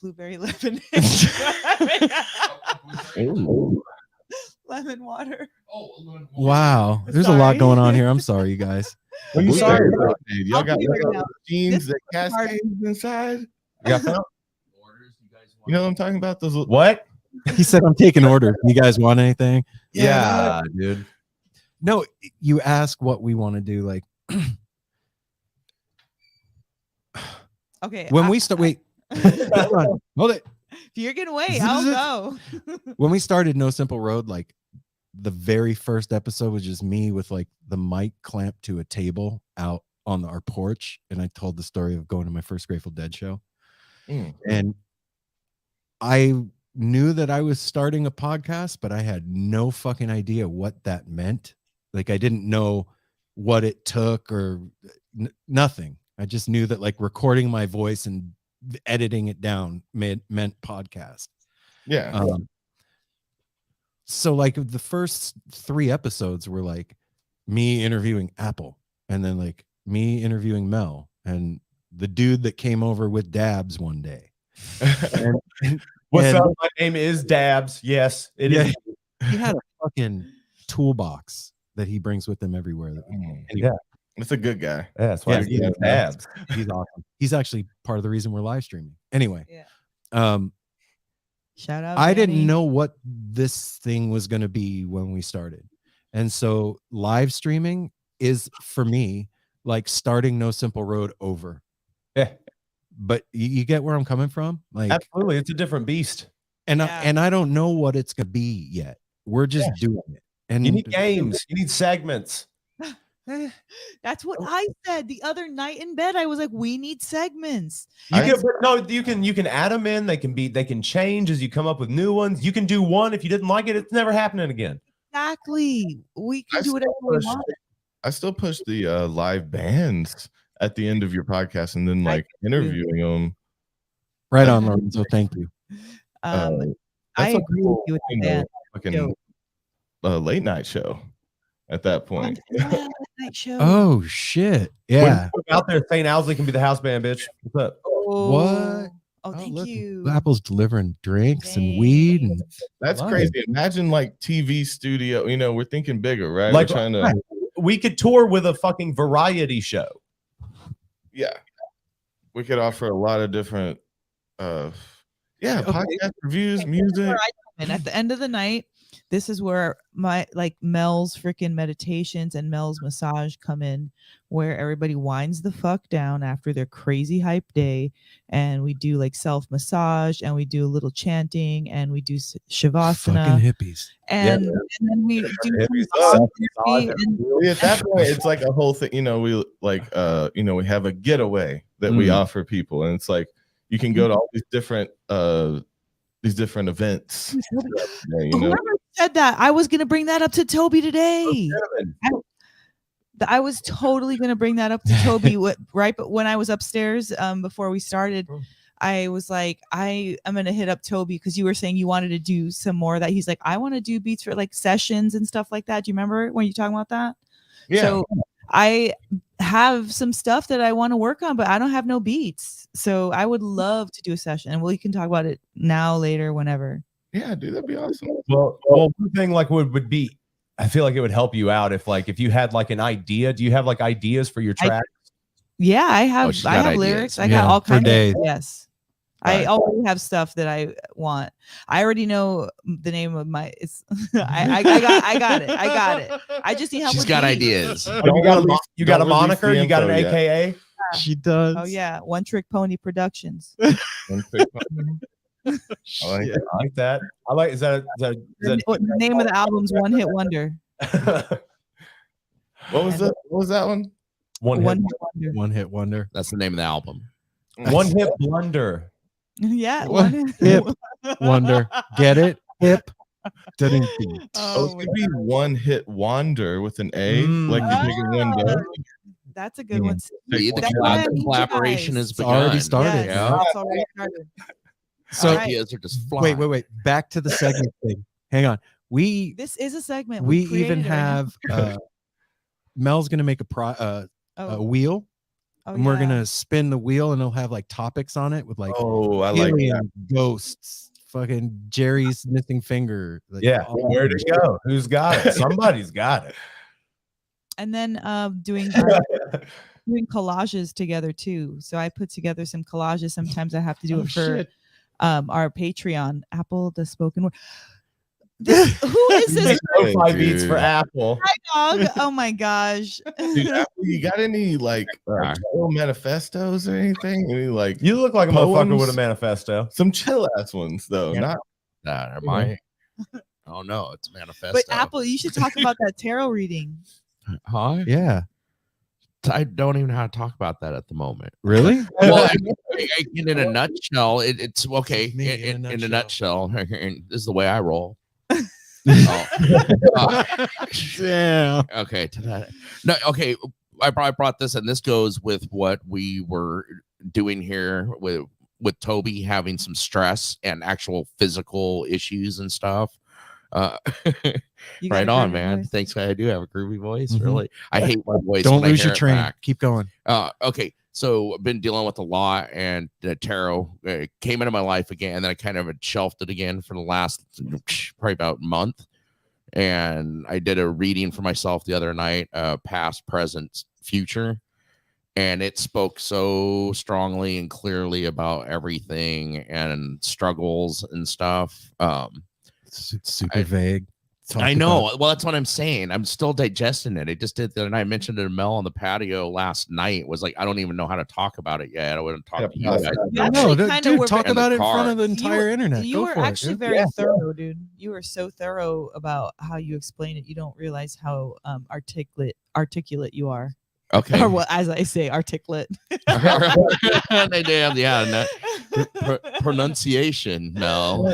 Blueberry lemon. Lemon water. Wow, there's a lot going on here. I'm sorry, you guys. What are you sorry about, dude? Y'all got jeans that cascades inside. You know what I'm talking about? Those what? He said, I'm taking orders. You guys want anything? Yeah, dude. No, you ask what we want to do. Like, okay. When we start, wait, hold it. If you're gonna wait, I'll go. When we started No Simple Road, like the very first episode was just me with like the mic clamped to a table out on our porch, and I told the story of going to my first Grateful Dead show. And I knew that I was starting a podcast, but I had no fucking idea what that meant. Like, I didn't know what it took or nothing. I just knew that like recording my voice and editing it down meant podcast. Yeah. So like the first 3 episodes were like me interviewing Apple, and then like me interviewing Mel, and the dude that came over with Dabs one day. What's up? My name is Dabs. Yes, it is. He had a fucking toolbox that he brings with him everywhere. Yeah, it's a good guy. Yeah, that's why he's Dabs. He's awesome. He's actually part of the reason we're live streaming. Anyway, shout out. I didn't know what this thing was going to be when we started, and so live streaming is for me like starting No Simple Road over. Yeah. But you get where I'm coming from? Like, absolutely, it's a different beast. And I don't know what it's gonna be yet. We're just doing it. And you need games, you need segments. That's what I said the other night in bed. I was like, we need segments. You can add them in. They can change as you come up with new ones. You can do one. If you didn't like it, it's never happening again. Exactly. We can do whatever we want. I still push the live bands at the end of your podcast, and then like interviewing them. Right on, Lorenzo. Thank you. I agree with you with that. Fucking late night show at that point. Night show. Oh shit! Yeah, out there, St. Owsley can be the house band, bitch. What's up? What? Oh, thank you. Apple's delivering drinks and weed, and that's crazy. Imagine like TV studio. You know, we're thinking bigger, right? Like, we're trying to. We could tour with a fucking variety show. Yeah, we could offer a lot of different podcast reviews, music. And at the end of the night, this is where my like Mel's freaking meditations and Mel's massage come in, where everybody winds the fuck down after their crazy hype day, and we do like self massage, and we do a little chanting, and we do shavasana. Fucking hippies. And then we do at that point it's like a whole thing, we like we have a getaway that we offer people, and it's like you can go to all these different events. Whoever said that, I was gonna bring that up to Toby today. I was totally gonna bring that up to Toby right, but when I was upstairs before we started, I was like, I'm gonna hit up Toby because you were saying you wanted to do some more of that. He's like, I want to do beats for like sessions and stuff like that. Do you remember when you talking about that? Yeah. So I have some stuff that I want to work on, but I don't have no beats. So I would love to do a session, and we can talk about it now, later, whenever. Yeah, dude, that'd be awesome. Well, one thing like would be, I feel like it would help you out if you had like an idea. Do you have like ideas for your tracks? Yeah, I have. I have lyrics. I got all kinds of. Yes. I already have stuff that I want. I already know the name of my. It's. I got it. I just need help. She's got ideas. You got a moniker. You got an AKA. She does. Oh yeah, One Trick Pony Productions. One Trick Pony. I like that. I like. Is that the name of the album's One Hit Wonder? What was that? What was that one? One Hit Wonder. That's the name of the album. One Hit Blunder. Yeah. One Hit Wonder. Get it? Hip. It could be One Hit Wander with an A, like you're taking one day. That's a good one. The collaboration has begun. Already started. Yeah. It's already started. So ideas are just flying. Wait. Back to the segment thing. Hang on. This is a segment. We even have Mel's gonna make a wheel. And we're gonna spin the wheel, and it'll have like topics on it with like I like that. Ghosts, fucking Jerry's missing finger. Like, where'd it go? Who's got it? Somebody's got it. And then doing collages together too. So I put together some collages. Sometimes I have to do it for our Patreon, Apple the Spoken Word. Who is this? Lo-fi beats for Apple. Hi, dog. Oh my gosh. Dude, Apple, you got any like manifestos or anything? Any like you look like a motherfucker with a manifesto. Some chill ass ones though. Yeah. Not that am I? Oh no, it's manifesto. But Apple, you should talk about that tarot reading. Huh? Yeah. I don't even know how to talk about that at the moment. Really? Well, in a nutshell, it's okay. In a nutshell, this is the way I roll. Yeah. Okay. To that. No. Okay. I brought this, and this goes with what we were doing here with Toby having some stress and actual physical issues and stuff. Right on, man. Voice. Thanks. I do have a groovy voice. Really, I hate my voice. Don't lose your train. Keep going. Okay. So I've been dealing with a lot, and tarot came into my life again, and then I kind of had shelved it again for the last probably about a month. And I did a reading for myself the other night, past, present, future, and it spoke so strongly and clearly about everything and struggles and stuff. It's super vague. I know. Well, that's what I'm saying. I'm still digesting it. I just did that, and I mentioned it to Mel on the patio last night. Was like, I don't even know how to talk about it yet. I wouldn't talk to you guys. No, dude, talk about it in front of the entire internet. You were actually very thorough, dude. You were so thorough about how you explain it. You don't realize how articulate you are. Okay. Or what, as I say, articulate. Pronunciation. No.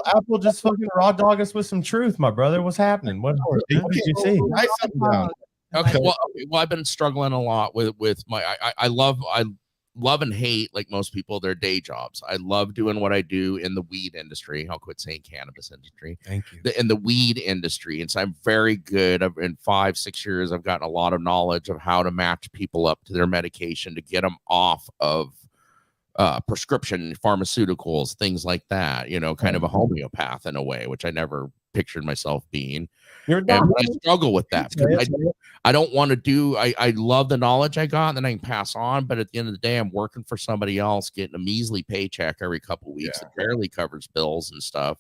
Apple just fucking raw dog us with some truth, my brother. What's happening? What did you see? Write something down. Okay. Well, I've been struggling a lot with my. I love and hate, like most people, their day jobs. I love doing what I do in the weed industry. I'll quit saying cannabis industry. Thank you. In the weed industry. And so I'm very good. In 5-6 years, I've gotten a lot of knowledge of how to match people up to their medication to get them off of prescription pharmaceuticals, things like that, kind of a homeopath in a way, which I never pictured myself being. And I struggle with that because I don't want to do, I love the knowledge I got and then I can pass on, but at the end of the day, I'm working for somebody else, getting a measly paycheck every couple of weeks that barely covers bills and stuff.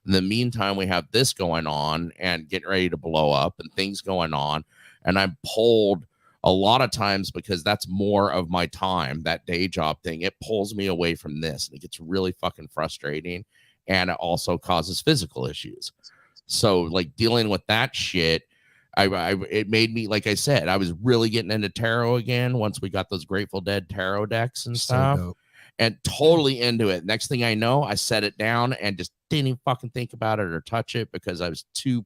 In the meantime, we have this going on and getting ready to blow up and things going on. And I'm pulled a lot of times because that's more of my time, that day job thing. It pulls me away from this and it gets really fucking frustrating. And it also causes physical issues. So like dealing with that shit, it made me, like I said, I was really getting into tarot again once we got those Grateful Dead tarot decks and stuff. dope. And totally into it. Next thing I know, I set it down and just didn't even fucking think about it or touch it because I was too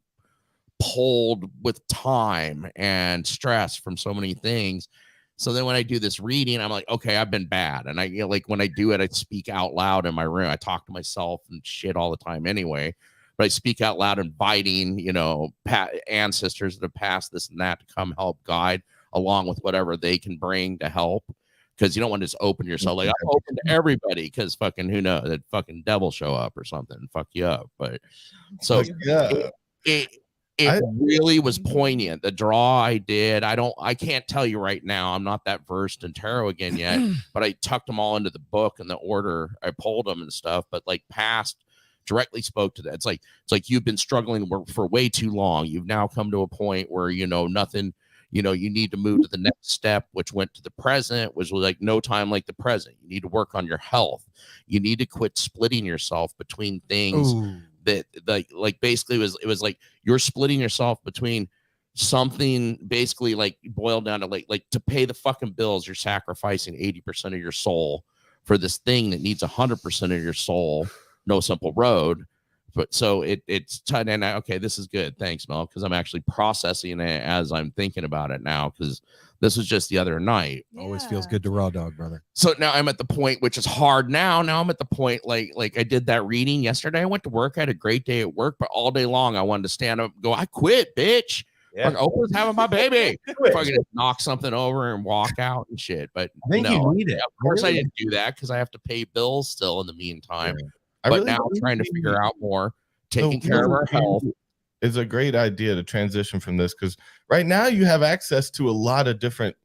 pulled with time and stress from so many things. So then when I do this reading, I'm like, okay, I've been bad. And I, you know, like when I do it, I speak out loud in my room. I talk to myself and shit all the time anyway, but I speak out loud, inviting, you know, ancestors that have passed this and that to come help guide along with whatever they can bring to help. Because you don't want to just open yourself like I'm open to everybody because fucking who knows, that fucking devil show up or something and fuck you up. But so yeah, it really was poignant. The draw I did, I can't tell you right now. I'm not that versed in tarot again yet, but I tucked them all into the book in the order I pulled them and stuff. But like past directly spoke to that. It's like you've been struggling for way too long. You've now come to a point where you know nothing. You know, you need to move to the next step, which went to the present, which was like no time like the present. You need to work on your health. You need to quit splitting yourself between things. Ooh. That like basically it was like you're splitting yourself between something basically like boiled down to like to pay the fucking bills. You're sacrificing 80% of your soul for this thing that needs 100% of your soul. No Simple Road. But so it's tight. And okay, this is good. Thanks, Mel, because I'm actually processing it as I'm thinking about it now, because this was just the other night. Yeah. Always feels good to raw dog, brother. So now I'm at the point, which is hard now. Now I'm at the point like I did that reading yesterday. I went to work. I had a great day at work, but all day long I wanted to stand up and go, I quit, bitch. Yeah. Oprah's having my baby. If I could just knock something over and walk out and shit. But I think you need it. Of course, I didn't do that because I have to pay bills still in the meantime. Yeah. But really now I'm trying to figure out more, taking care of our health. Is a great idea to transition from this, because right now you have access to a lot of different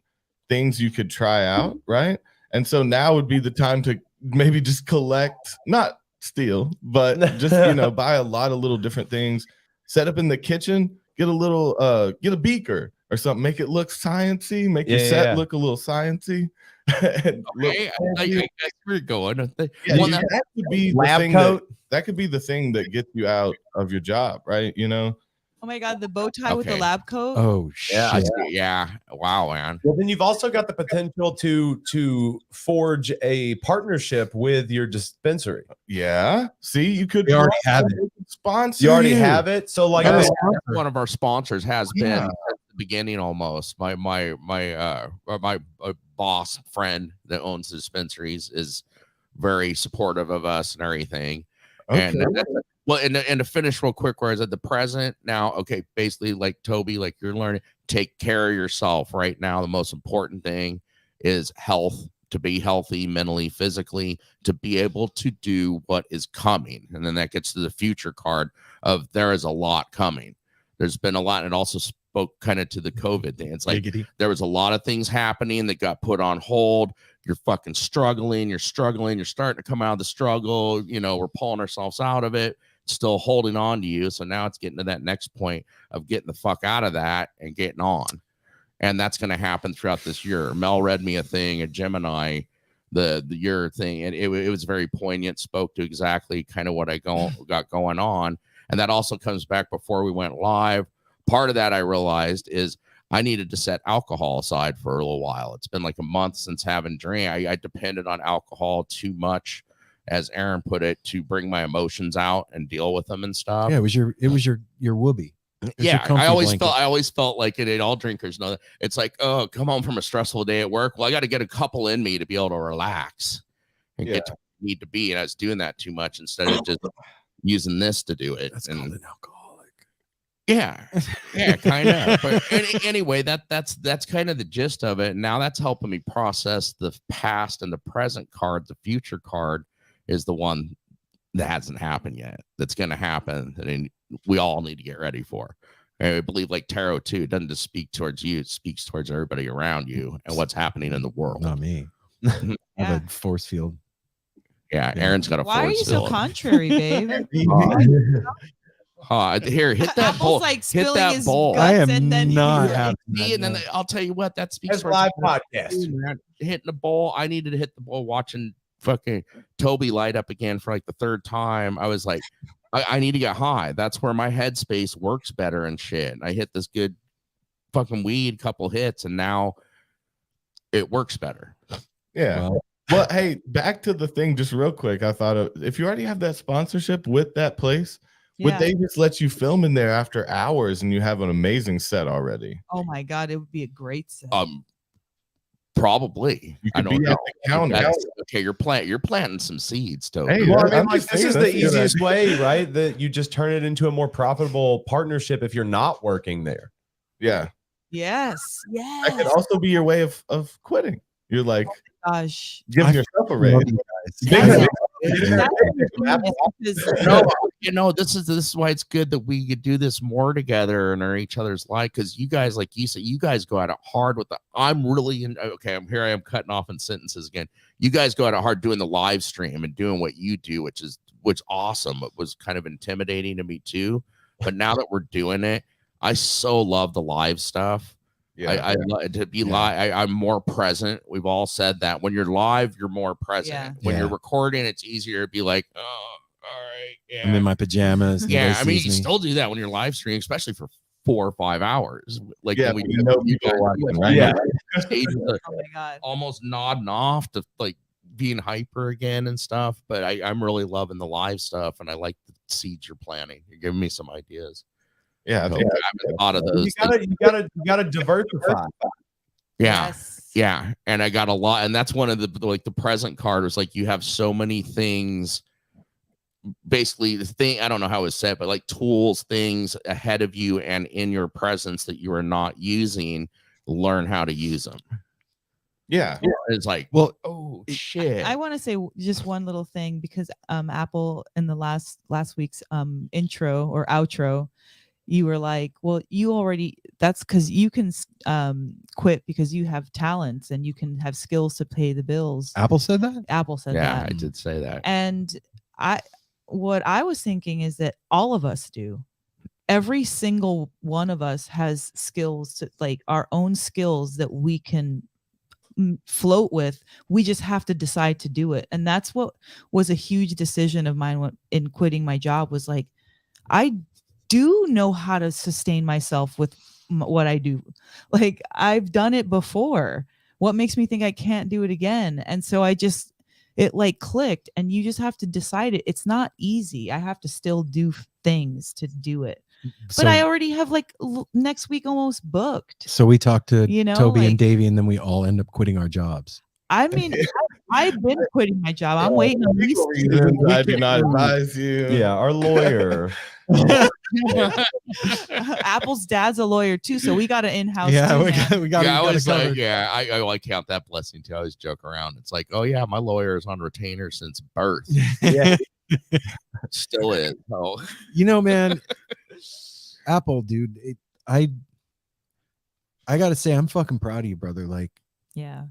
things you could try out, right? And so now would be the time to maybe just collect, not steal, but just, you know, buy a lot of little different things, set up in the kitchen, get a beaker or something, make it look sciencey, make your set look a little sciencey. Okay, I guess we're going. That could be lab coat. That could be the thing that gets you out of your job, right? You know. Oh my God, the bow tie with the lab coat. Oh shit! Yeah. Wow, man. Well, then you've also got the potential to forge a partnership with your dispensary. Yeah. See, you could. We already have it. Sponsor. You already have it. So like one of our sponsors has been at the beginning almost. My boss friend that owns the dispensaries is very supportive of us and everything. Okay. And to finish real quick, whereas at the present now, okay, basically like Toby, like you're learning, take care of yourself right now. The most important thing is health, to be healthy mentally, physically, to be able to do what is coming. And then that gets to the future card of there is a lot coming. There's been a lot, and it also spoke kind of to the COVID thing. It's like there was a lot of things happening that got put on hold. You're fucking struggling. You're starting to come out of the struggle. You know, we're pulling ourselves out of it, still holding on to you. So now it's getting to that next point of getting the fuck out of that and getting on. And that's going to happen throughout this year. Mel read me a thing, a Gemini, the year thing, and it was very poignant, spoke to exactly kind of what I got going on. And that also comes back before we went live. Part of that I realized is I needed to set alcohol aside for a little while. It's been like a month since having drink. I depended on alcohol too much, as Aaron put it, to bring my emotions out and deal with them and stuff. Yeah, it was your whoopee. Yeah, I always felt like it. All drinkers know that. It's like, oh, come home from a stressful day at work. Well, I got to get a couple in me to be able to relax and get to where I need to be. And I was doing that too much instead of just using this to do it. That's called an alcoholic. Yeah, kind of. But anyway, that's kind of the gist of it. Now that's helping me process the past and the present card. The future card is the one that hasn't happened yet. That's going to happen. And we all need to get ready for. And I believe like tarot too, it doesn't just speak towards you, it speaks towards everybody around you and what's happening in the world. Not me. I have a force field. Yeah, Aaron's got a Why are you so Ford contrary, babe? Here, hit that Apple's bowl. like Hit spilling that his bowl. guts I am and then not he- happy. See, and then I'll tell you what, that speaks That's for live itself. podcast. Hitting the bowl. I needed to hit the bowl watching fucking Toby light up again for like the third time. I was like, I need to get high. That's where my headspace works better and shit. And I hit this good fucking weed, couple hits, and now it works better. Yeah. Well, hey, back to the thing just real quick. I thought if you already have that sponsorship with that place, would they just let you film in there after hours and you have an amazing set already? Oh my God, it would be a great set. Probably. You I could don't be know. at the counter. Okay, you're planting some seeds, Toby. Hey, Well, I mean, I'm like, just this saying, is the that's a good easiest idea. way, right? That you just turn it into a more profitable partnership if you're not working there. Yeah. Yes. That could also be your way of quitting. You're like, Gosh. giving yourself a raise. No, you know, this is why it's good that we could do this more together and are each other's life, because you guys, like you said, you guys go at it hard with the I'm cutting off in sentences again. You guys go at it hard doing the live stream and doing what you do, which awesome. It was kind of intimidating to me too, but now that we're doing it, I so love the live stuff. I love to be live. I'm more present. We've all said that when you're live, you're more present. When you're recording, it's easier to be like, oh, all right, yeah. I'm in my pajamas. Yeah, I mean, you still do that when you're live streaming, especially for 4 or 5 hours. Like when we you know people watching, right? Yeah, Oh my God. almost nodding off to like being hyper again and stuff. But I'm really loving the live stuff, and I like the seeds you're planting. You're giving me some ideas. Yeah, I haven't thought of those. You gotta diversify. Yeah. Yes. Yeah. And I got a lot. And that's one of the present card was like, you have so many things, basically the thing, I don't know how it's said, but like tools, things ahead of you and in your presence that you are not using, learn how to use them. Yeah. It's like, well, oh shit. I want to say just one little thing, because Apple in the last week's intro or outro, you were like, well, you already, that's because you can quit because you have talents and you can have skills to pay the bills. Apple said that? Apple said that. Yeah, I did say that. And what I was thinking is that all of us do. Every single one of us has skills, to, like our own skills that we can float with. We just have to decide to do it. And that's what was a huge decision of mine in quitting my job, was like, I do know how to sustain myself with what I do. Like I've done it before. What makes me think I can't do it again? And so it like clicked, and you just have to decide it. It's not easy. I have to still do things to do it. But I already have like next week almost booked. So we talked to Toby like, and Davvy, and then we all end up quitting our jobs. I mean, I've been quitting my job. I'm waiting on these reasons I do not advise you. Yeah, our lawyer. Apple's dad's a lawyer too, so we got an in-house. Yeah, we got. I always like, I count that blessing too. I always joke around. It's like, oh yeah, my lawyer is on retainer since birth. Yeah, still is. So you know, man, Apple, dude, I gotta say, I'm fucking proud of you, brother. Like, yeah,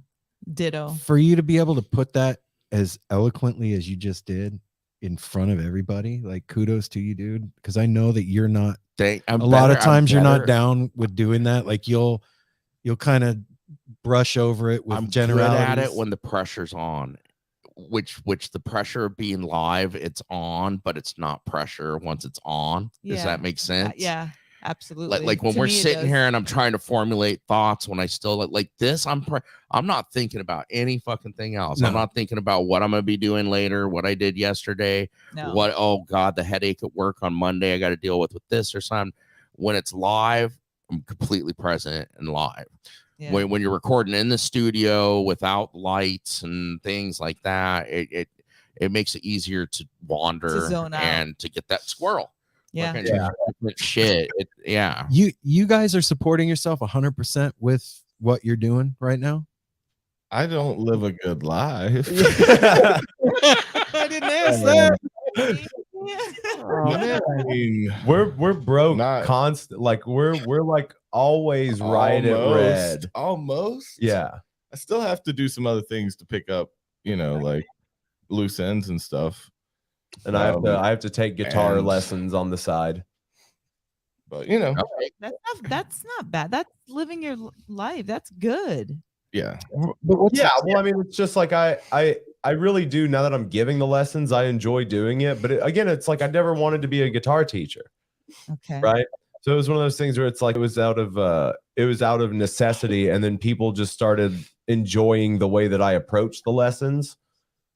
ditto. For you to be able to put that as eloquently as you just did in front of everybody, like, kudos to you, dude. Because I know that you're not. A lot of times you're not down with doing that. Like you'll kind of brush over it with generalities. I'm good at it when the pressure's on, which the pressure of being live, it's on, but it's not pressure once it's on. Does that make sense? Yeah, absolutely. Like when we're sitting here and I'm trying to formulate thoughts, when I still like this, I'm not thinking about any fucking thing else. No. I'm not thinking about what I'm gonna be doing later, what I did yesterday, oh god, the headache at work on Monday I got to deal with this or something. When it's live, I'm completely present and live. Yeah. When you're recording in the studio without lights and things like that, it makes it easier to wander and to get that squirrel. Yeah. Shit. You guys are supporting yourself 100% with what you're doing right now. I don't live a good life. I didn't ask that. We're broke constant. Like we're like always right at red. Almost. Yeah. I still have to do some other things to pick up, like loose ends and stuff. And I have to take guitar lessons on the side. But you know, that's not bad. That's living your life. That's good. Yeah. Well, I mean, it's just like I really do, now that I'm giving the lessons, I enjoy doing it. But again, it's like I never wanted to be a guitar teacher. Okay. Right. So it was one of those things where it's like it was out of necessity, and then people just started enjoying the way that I approached the lessons.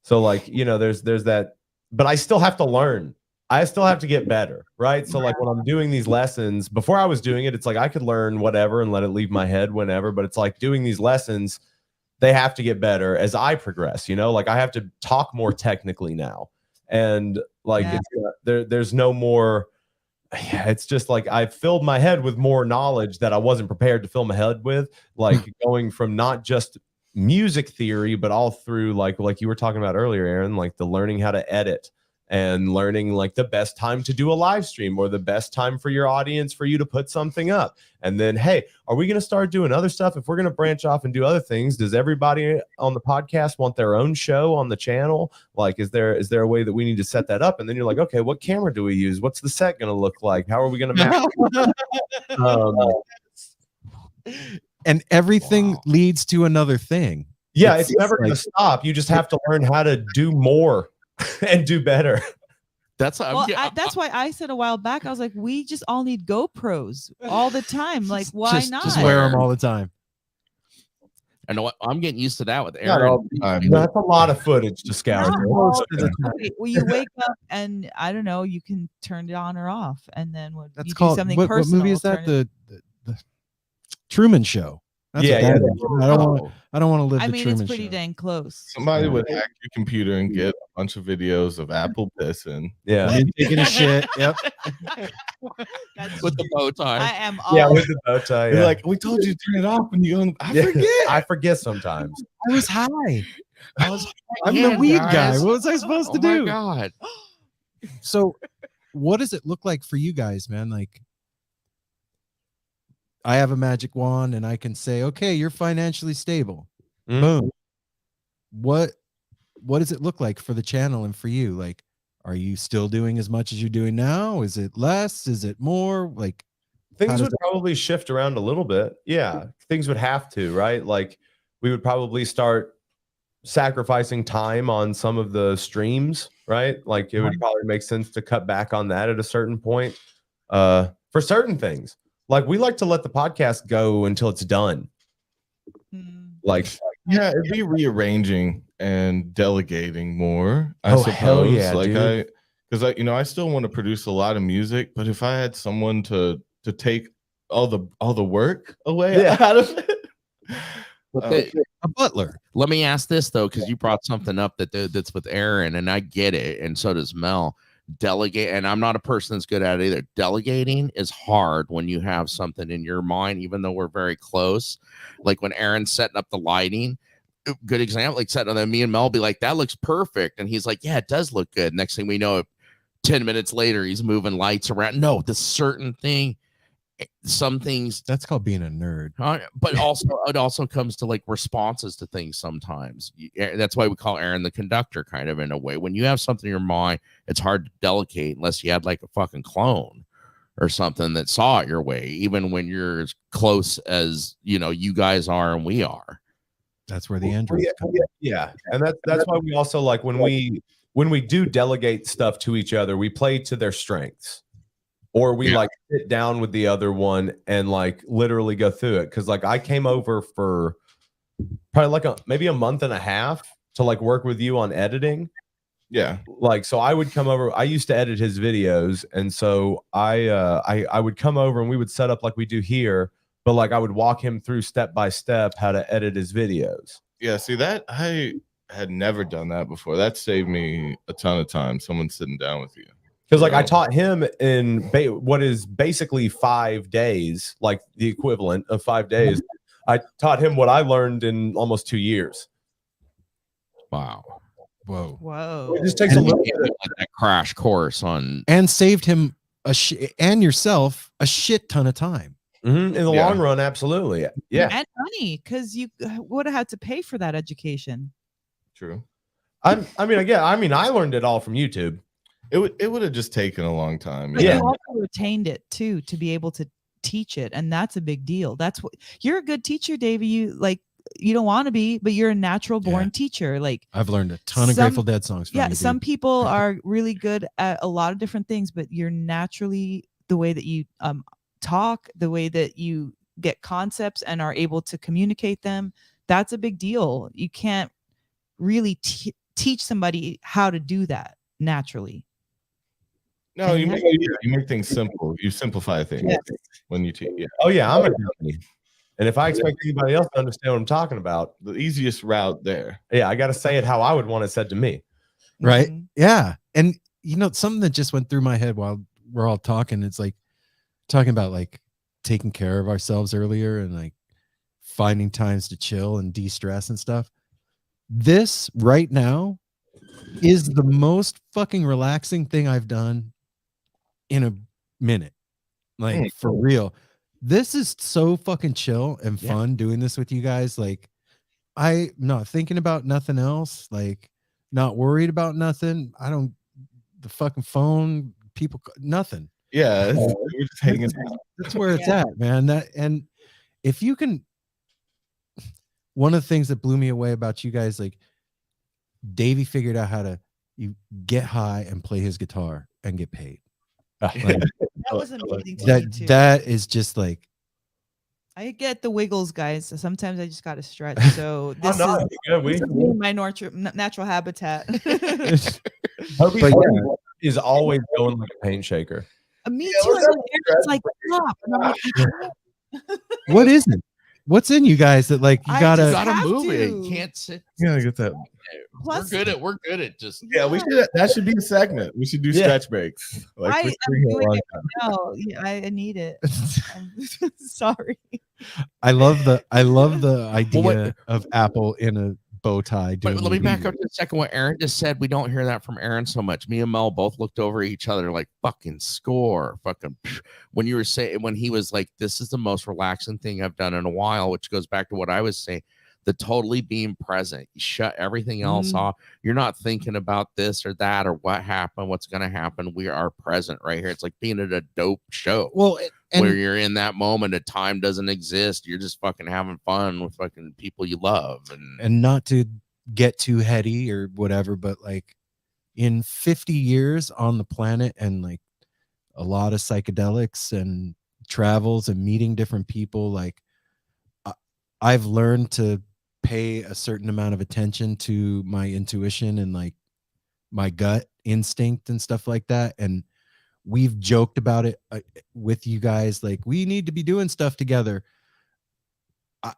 So like, you know, there's that, but I still have to learn. I still have to get better, right? So like when I'm doing these lessons, before I was doing it, it's like I could learn whatever and let it leave my head whenever, but it's like doing these lessons, they have to get better as I progress, you know? Like I have to talk more technically now. And like there's no more, it's just like I filled my head with more knowledge that I wasn't prepared to fill my head with, like going from not just music theory, but all through like you were talking about earlier, Aaron, like the learning how to edit and learning like the best time to do a live stream or the best time for your audience for you to put something up. And then, hey, are we going to start doing other stuff? If we're going to branch off and do other things, does everybody on the podcast want their own show on the channel? Like, is there a way that we need to set that up? And then you're like, okay, what camera do we use? What's the set going to look like? How are we going to and everything leads to another thing. Yeah, it's never going to stop. You just have to learn how to do more and do better. That's why I said a while back, I was like, we just all need GoPros all the time. Like, why not? Just wear them all the time. I know I'm getting used to that with Aaron. That's a lot of footage to scour. Well, you wake up and I don't know, you can turn it on or off, and then when you do something personal. What movie is that? The Truman Show. That's I don't want to live. I the mean, Truman it's pretty Show. dang close. Somebody would hack your computer and get a bunch of videos of Apple pissing. Yeah, taking a shit. Yep. With the bow tie. I am. All with the bow tie. You're like, we told you to turn it off, and you go, I forget. I forget sometimes. I was high. I'm the weed guy. What was I supposed to do? My God. So, what does it look like for you guys, man? Like, I have a magic wand and I can say, okay, you're financially stable. Boom. What does it look like for the channel and for you? Like, are you still doing as much as you're doing now? Is it less? Is it more? Like, things would probably shift around a little bit. Yeah, things would have to, right? Like, we would probably start sacrificing time on some of the streams, right? Like, it would probably make sense to cut back on that at a certain point for certain things. Like, we like to let the podcast go until it's done. Like, yeah, it'd be rearranging and delegating more. I suppose. Hell yeah, like dude. Because I still want to produce a lot of music, but if I had someone to take all the work away out of it. A butler. Let me ask this though, because you brought something up that's with Aaron, and I get it, and so does Mel. Delegate, and I'm not a person that's good at it either. Delegating is hard when you have something in your mind, even though we're very close. Like when Aaron's setting up the lighting, good example, like setting up, me and Mel be like, that looks perfect, and he's like, yeah, it does look good. Next thing we know, 10 minutes later, he's moving lights around. No, the certain thing, some things, that's called being a nerd. But also it also comes to like responses to things sometimes. That's why we call Aaron the conductor, kind of, in a way. When you have something in your mind, it's hard to delegate unless you had like a fucking clone or something that saw it your way, even when you're as close as you guys are and we are. That's where the androids come. Yeah, and that's why we also like when we do delegate stuff to each other, we play to their strengths. Or we like sit down with the other one and like literally go through it. Cause like I came over for probably like maybe a month and a half to like work with you on editing. Yeah. Like, so I would come over, I used to edit his videos. And so I would come over and we would set up like we do here, but like I would walk him through step by step how to edit his videos. Yeah. See, that I had never done that before. That saved me a ton of time. Someone sitting down with you. Because like I taught him in what is basically 5 days, like the equivalent of 5 days. I taught him what I learned in almost 2 years. Wow. Whoa. It just takes a little bit of that crash course on, and saved him and yourself a shit ton of time. In the long run. Absolutely. Yeah. And money, because you would have had to pay for that education. True. I learned it all from YouTube. It would have just taken a long time. But you also retained it too to be able to teach it, and that's a big deal. That's what you're a good teacher, Davey. You don't want to be, but you're a natural born teacher. Like I've learned a ton of Grateful Dead songs from you. Some people are really good at a lot of different things, but you're naturally the way that you talk, the way that you get concepts and are able to communicate them. That's a big deal. You can't really teach somebody how to do that naturally. No, you make things simple. You simplify things when you teach. Yeah. Oh yeah, I'm a dummy. And if I expect anybody else to understand what I'm talking about, the easiest route there. Yeah, I got to say it how I would want it said to me. Right? Mm-hmm. Yeah. And something that just went through my head while we're all talking, it's like talking about like taking care of ourselves earlier and like finding times to chill and de-stress and stuff. This right now is the most fucking relaxing thing I've done in a minute. Like for real. This is so fucking chill and fun doing this with you guys. Like I'm not thinking about nothing else, like not worried about nothing. The fucking phone, people, nothing. Yeah. We're just hanging out. That's where it's at, man. And if you can, one of the things that blew me away about you guys, like Davey figured out how to get high and play his guitar and get paid. Like, that was amazing too. That is just like, I get the wiggles, guys. Sometimes I just gotta stretch. So this is my natural habitat. But is always going like a pain shaker. Me too. It's like stop. What is it? What's in you guys that like you gotta move it? You can't sit. You gotta get that. Plus, we're good at just. Yeah, we should. That should be a segment. We should do stretch breaks. Like I'm doing it now. I need it. I'm sorry. I love the idea of Apple in a bow tie. But let me back up to a second. What Aaron just said, we don't hear that from Aaron so much. Me and Mel both looked over at each other like fucking score. Fucking when you were saying, when he was like, this is the most relaxing thing I've done in a while, which goes back to what I was saying. The totally being present. You shut everything else off. You're not thinking about this or that or what happened, what's going to happen. We are present right here. It's like being at a dope show. Well, where you're in that moment, a time doesn't exist. You're just fucking having fun with fucking people you love. And not to get too heady or whatever, but like in 50 years on the planet and like a lot of psychedelics and travels and meeting different people, like I've learned to pay a certain amount of attention to my intuition and like my gut instinct and stuff like that. And we've joked about it with you guys. Like we need to be doing stuff together.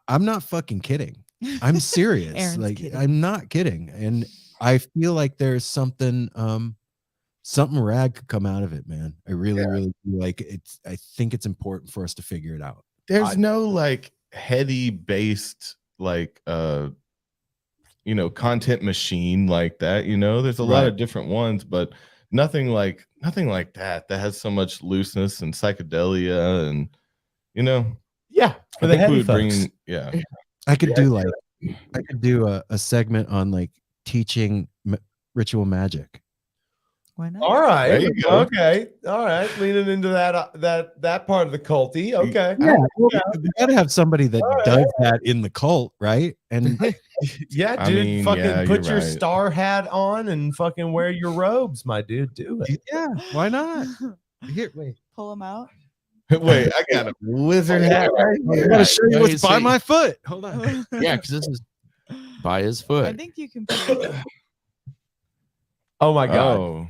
I'm not fucking kidding. I'm serious. Like kidding. I'm not kidding. And I feel like there's something rad could come out of it, man. I really feel like I think it's important for us to figure it out. There's no like heady based like content machine like that, there's a lot of different ones, but nothing like that has so much looseness and psychedelia and for the heavy folks. I could do a segment on like teaching ritual magic. Why not? All right. Okay. All right. Leaning into that part of the culty. Okay. Yeah. You gotta have somebody that does that in the cult, right? And yeah, dude, put your star hat on and fucking wear your robes, my dude. Do it. Yeah. Why not? Here, wait. Pull them out. Wait, I got a wizard hat. I gotta show you what's by my foot. Hold on. Yeah, because this is by his foot. I think you can put it. Oh my god! Oh.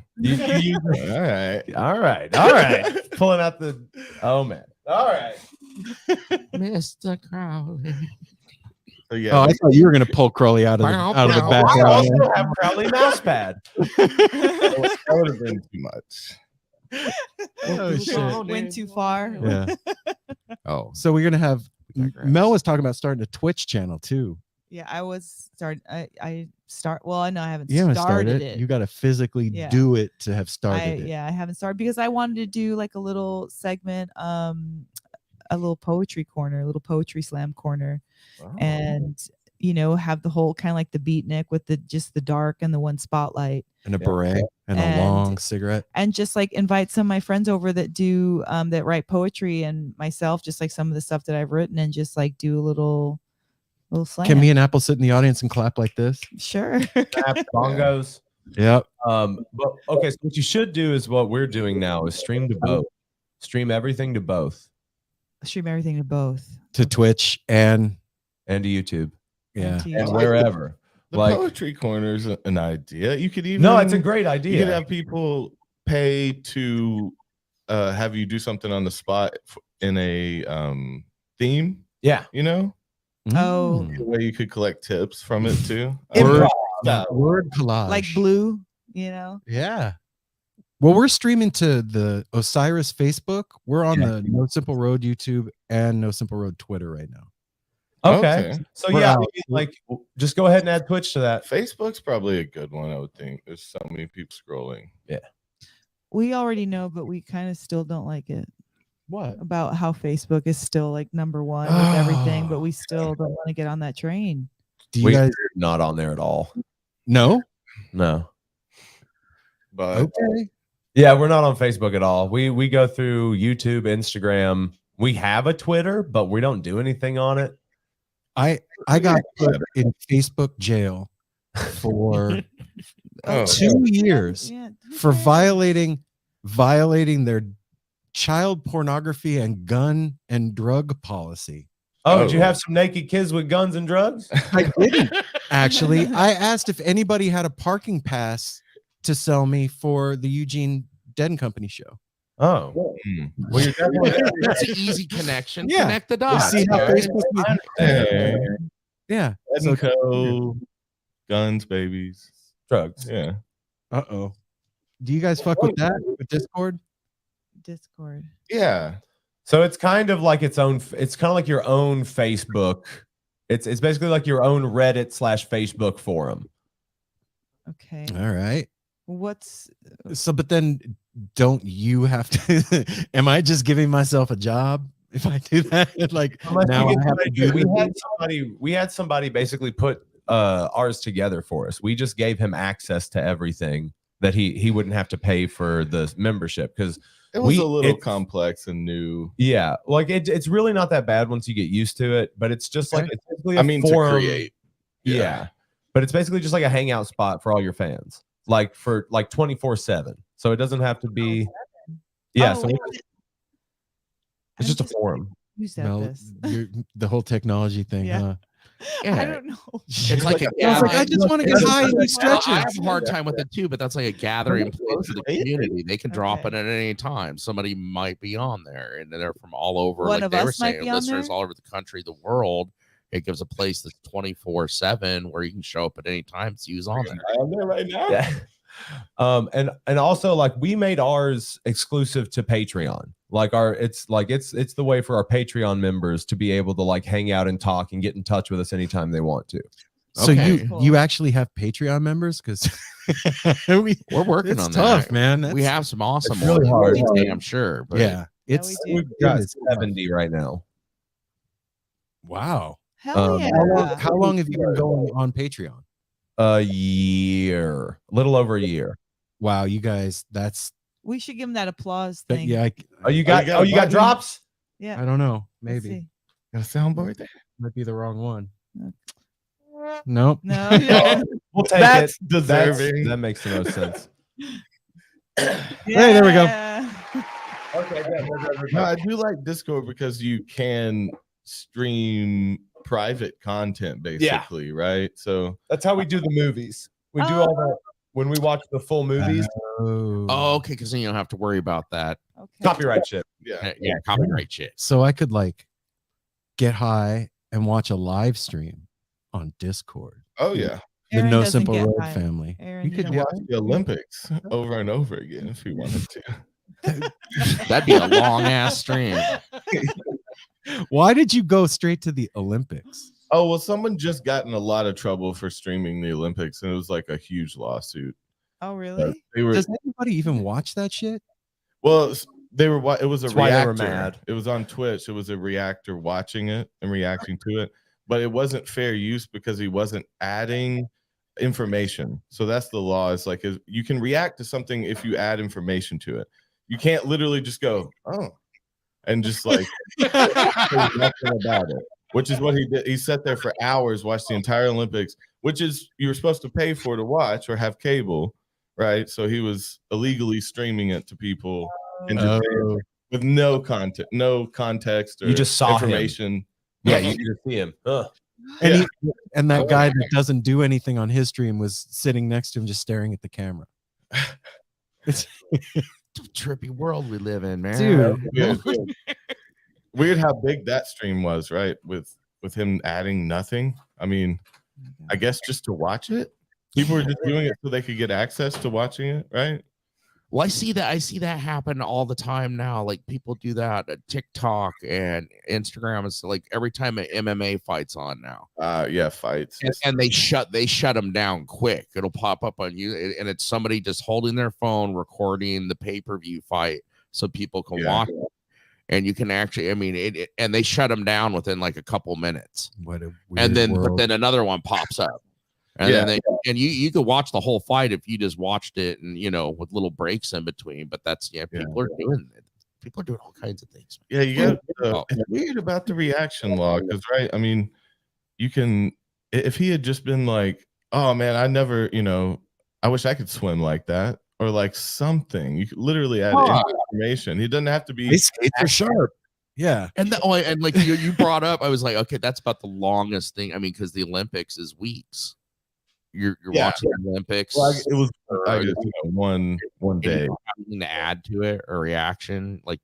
All right. Pulling out the. Oh man! All right, Mr. Crowley. So, yeah, I thought you were gonna pull Crowley out of the background. I also have Crowley mouse pad. That would have been too much. Oh shit! Went too far. Yeah. So we're gonna have. Mel was talking about starting a Twitch channel too. Yeah, I was started. I start. Well, I know I haven't started it. You got to physically do it to have started it. Yeah, I haven't started because I wanted to do like a little segment, a little poetry corner, a little poetry slam corner, and have the whole kind of like the beatnik with just the dark and the one spotlight and a beret and a long cigarette, and just like invite some of my friends over that do that write poetry, and myself, just like some of the stuff that I've written, and just like do a little slam. Can me and Apple sit in the audience and clap like this? Sure. Bongos. Yep. But okay, so what you should do is what we're doing now is stream to both. Stream everything to both. Stream everything to both. To Twitch and to YouTube. Yeah. And wherever. The poetry corner is an idea. You could even No, it's a great idea. You could have people pay to have you do something on the spot in a theme. Yeah. Oh, the way you could collect tips from it too. Word collage. Like Blue, Yeah. Well, we're streaming to the Osiris Facebook. We're on the No Simple Road YouTube and No Simple Road Twitter right now. Okay. So just go ahead and add Twitch to that. Facebook's probably a good one, I would think. There's so many people scrolling. Yeah. We already know, but we kind of still don't like it. What? About how Facebook is still like number one with everything, but we still don't want to get on that train. Do you guys not on there at all? No. But okay. Yeah, we're not on Facebook at all. We go through YouTube, Instagram. We have a Twitter, but we don't do anything on it. I got put in Facebook jail for 2 years for violating their child pornography and gun and drug policy. Oh, did you have some naked kids with guns and drugs? I didn't, actually. I asked if anybody had a parking pass to sell me for the Eugene Dead & Company show. Oh. Well, you're definitely that's an easy connection. Yeah. Connect the dots. See how Facebook Yeah. So guns, babies, drugs. Yeah. Uh-oh. Do you guys fuck with that? With Discord? Yeah. So it's kind of like it's kind of like your own Facebook. It's basically like your own Reddit/Facebook forum. Okay. All right. But then don't you have to am I just giving myself a job if I do that? Like now I have to do we had somebody basically put ours together for us. We just gave him access to everything that he wouldn't have to pay for the membership, because it was a little complex and new. Yeah, like it's really not that bad once you get used to it, but it's just like it's basically to create. Yeah. But it's basically just like a hangout spot for all your fans, like for like 24/7. So it doesn't have to be. Yeah, so it's just a forum. The whole technology thing, huh? Yeah. I don't know. It's like I just want to get high and do stretches. I have a hard time with it too, but that's like a gathering place for the community. They can drop it at any time. Somebody might be on there, and they're from all over. One like of they us were saying, might be on listeners there? all over the country, the world. It gives a place that's 24/7 where you can show up at any time. So use on there. I'm there right now. Yeah. And also, like, we made ours exclusive to Patreon. Like it's the way for our Patreon members to be able to like hang out and talk and get in touch with us anytime they want to. So you actually have Patreon members? Because we're working on tough, that, man. We have some awesome it's really ones, hard. I'm sure. But yeah, we've got 70 right now. Wow. Hell yeah. How long have you been going on Patreon? A year, a little over a year. Wow, you guys, we should give him that applause thing. Yeah. You got drops? Yeah. I don't know. Maybe. Got a soundboard there? Might be the wrong one. Nope. No. We'll take That's it. deserving. That makes the most sense. Hey, there we go. Okay. No, I do like Discord because you can stream private content, basically, right? So that's how we do the movies. We do all that when we watch the full movies. Oh, okay, because then you don't have to worry about that. Okay. Copyright shit. yeah. Yeah, copyright shit. So I could like get high and watch a live stream on Discord. Oh yeah. The Aaron No doesn't Simple get Road high. family. Aaron, You you could don't do Watch the Olympics over and over again if you wanted to. That'd be a long ass stream. Why did you go straight to the Olympics? Oh, well, someone just got in a lot of trouble for streaming the Olympics, and it was like a huge lawsuit. Oh, really? Does anybody even watch that shit? Well, they were. It was a That's why they were reactor. mad. It was on Twitch. It was a reactor watching it and reacting to it. but it wasn't fair use because he wasn't adding information. So that's the law. It's like you can react to something if you add information to it. You can't literally just go, oh, and just like nothing about it, which is what he did. He sat there for hours, watched the entire Olympics, which is you're supposed to pay for to watch or have cable, right? So he was illegally streaming it to people in Japan with no content, no context, or you just saw information. Him. Yeah, you just see him. And, and that guy that doesn't do anything on his stream was sitting next to him, just staring at the camera. It's a trippy world we live in, man. Dude. Weird how big that stream was, right? With him adding nothing. I mean, I guess just to watch it. People were just doing it so they could get access to watching it, right? Well, I see that happen all the time now. Like people do that at TikTok and Instagram. It's like every time an MMA fight's on now. Yeah, fights. And they shut them down quick. It'll pop up on you, and it's somebody just holding their phone recording the pay-per-view fight so people can watch it. And you can actually, I mean, and they shut them down within like a couple minutes. What a weird and then world. But then another one pops up. And then you could watch the whole fight if you just watched it, and with little breaks in between. But that's people are doing it. People are doing all kinds of things. Yeah, you got. It's weird about the reaction law because, right? I mean, you can if he had just been like, "Oh man, I never, I wish I could swim like that," or like something. You could literally add information. He doesn't have to be. His skates are sharp. Yeah, and like you brought up, I was like, okay, that's about the longest thing. I mean, because the Olympics is weeks. You're watching the Olympics. Well, it was I guess, one day. Something to add to it or reaction, like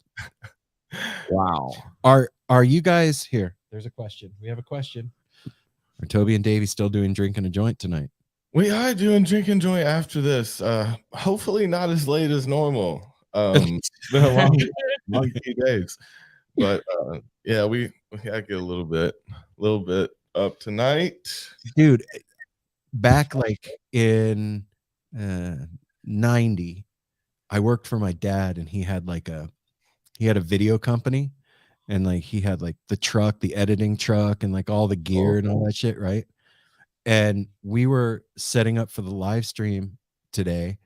wow. Are you guys here? There's a question. We have a question. Are Toby and Davey still doing drinking a joint tonight? We are doing drinking joint after this. Hopefully not as late as normal. It's been a long few days, but yeah, we gotta get a little bit up tonight, dude. Back like in 90, I worked for my dad, and he had a video company, and like he had like the truck, the editing truck, and like all the gear and all that shit, right? And we were setting up for the live stream today,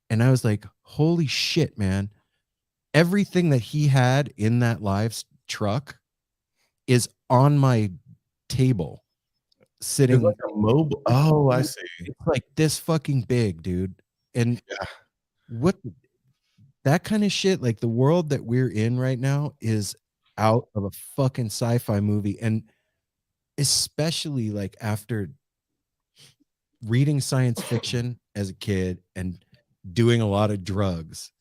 and I was like, holy shit, man, everything that he had in that live truck is on my table. Sitting like a mobile. Oh, I see. It's like this fucking big, dude. And what that kind of shit, like the world that we're in right now is out of a fucking sci-fi movie. And especially like after reading science fiction as a kid and doing a lot of drugs.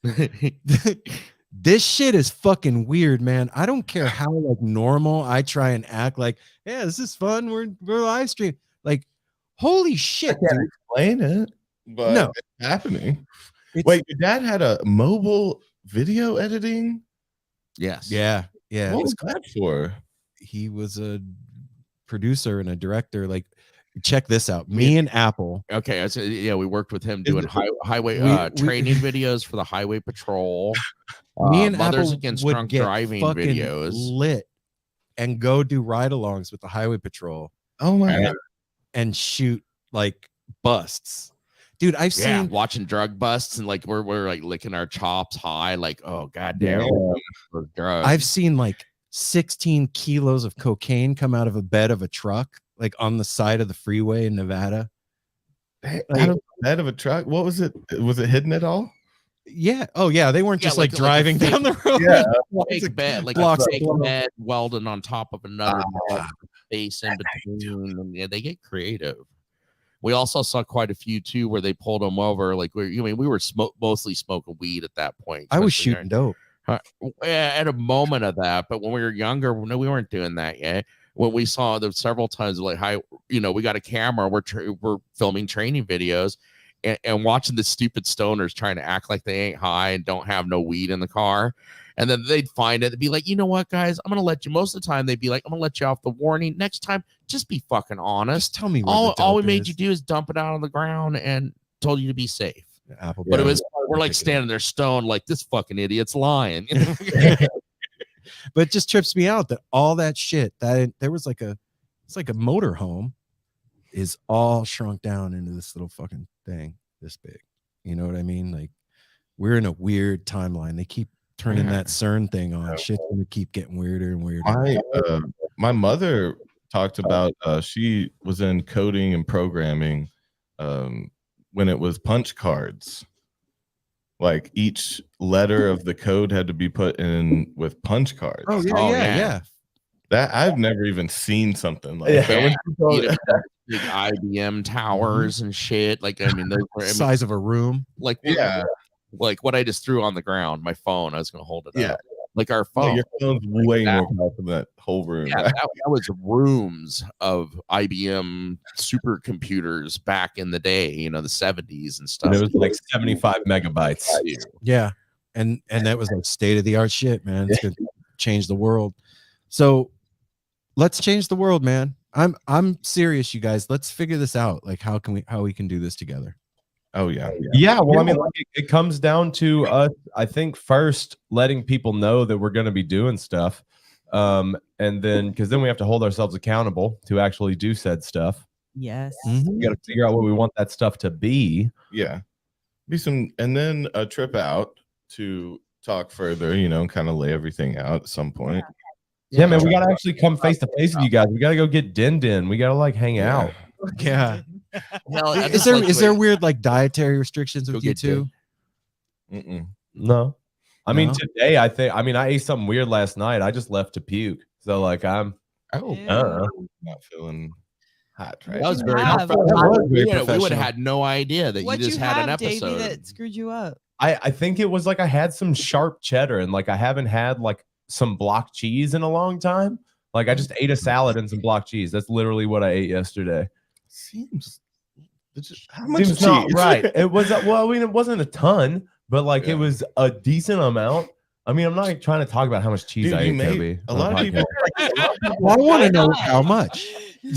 This shit is fucking weird, man. I don't care how like normal I try and act like, yeah, this is fun. We're live stream. Like, holy shit. I can't explain it, but no, it's happening. Wait, your dad had a mobile video editing? Yes. Yeah. What was that for? He was a producer and a director. Like, check this out. Me and Apple. Okay. So, yeah, we worked with him doing highway training videos for the highway patrol. Me and Mothers Apple Against would Drunk get Driving videos lit and go do ride-alongs with the highway patrol. Oh my god! And shoot like busts, dude. I've seen watching drug busts, and like we're like licking our chops high, like oh goddamn, drugs. I've seen like 16 kilos of cocaine come out of a bed of a truck, like on the side of the freeway in Nevada. Out of the bed of a truck? What was it? Was it hidden at all? Yeah. Oh yeah. They weren't just like driving down the road. Yeah. Fake bed, like a fake bed welded on top of another space in between. And yeah, they get creative. We also saw quite a few too where they pulled them over. Like we were mostly smoking weed at that point. I was shooting dope. At a moment of that, but when we were younger, no, we weren't doing that yet. When we saw them several times, like we got a camera, we're filming training videos. And watching the stupid stoners trying to act like they ain't high and don't have no weed in the car. And then they'd find it. They'd be like, you know what, guys? I'm going to let you. Most of the time, they'd be like, I'm going to let you off the warning. Next time, just be fucking honest. Just tell me all we made you do is dump it out on the ground and told you to be safe. Apple, but we're like standing there stoned like this fucking idiot's lying. But it just trips me out that all that shit, that there was like a it's like a motorhome is all shrunk down into this little fucking thing this big. You know what I mean? Like we're in a weird timeline. They keep turning that CERN thing on. Shit's gonna keep getting weirder and weirder. My mother talked about she was in coding and programming when it was punch cards. Like each letter of the code had to be put in with punch cards. Oh yeah. That I've never even seen something like Yeah. that. Big IBM towers and shit. Like, I mean, those were, Size of a room. Like, yeah, like what I just threw on the ground, my phone. I was gonna hold it up. Like our phone. Yeah, your phone's way more powerful than that whole room. Yeah, that was rooms of IBM supercomputers back in the day, you know, the 70s and stuff. And it was like 75 megabytes. Yeah. And that was like state of the art shit, man. It's gonna change the world. So let's change the world, man. I'm serious, you guys. Let's figure this out. Like how we can do this together. Oh yeah. Yeah, well, I mean, like, it comes down to us, I think, first letting people know that we're going to be doing stuff. And then, because then we have to hold ourselves accountable to actually do said stuff. Yes. We got to figure out what we want that stuff to be. Yeah. And then a trip out to talk further, you know, kind of lay everything out at some point. Yeah, man, we got to actually come face to face with you guys. We got to go get din. We got to like hang out. Yeah. Well, Is there weird like dietary restrictions with you too? No. I mean, today I ate something weird last night. I just left to puke. So like I'm not feeling hot. Right? That was very we would have had no idea that you just had an episode. Davey, that screwed you up. I think it was like I had some sharp cheddar and like I haven't had like some block cheese in a long time. Like I just ate a salad and some block cheese. That's literally what I ate yesterday. Seems how much cheese? Not right. It was well, I mean, it wasn't a ton, but like it was a decent amount. I mean, I'm not trying to talk about how much cheese I ate, Toby. A lot of people. Well, I want to know how much.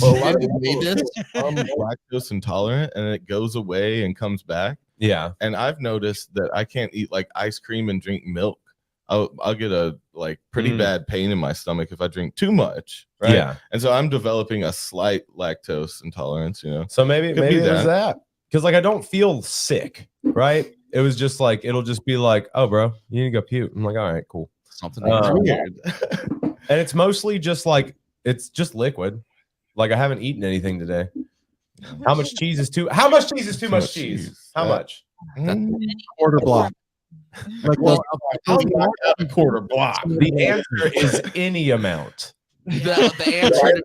Well, a lot of people made this. I'm lactose intolerant, and it goes away and comes back. Yeah, and I've noticed that I can't eat like ice cream and drink milk. I'll get a like pretty bad pain in my stomach if I drink too much, right? Yeah, and so I'm developing a slight lactose intolerance, you know. So maybe it was that because like I don't feel sick, right? It was just like it'll just be like, oh, bro, you need to go puke. I'm like, all right, cool. Something weird. And it's mostly just like it's just liquid. Like I haven't eaten anything today. How much cheese is too? How much cheese is too much cheese? How much? Quarter block. Like a quarter block. The answer is any amount. The answer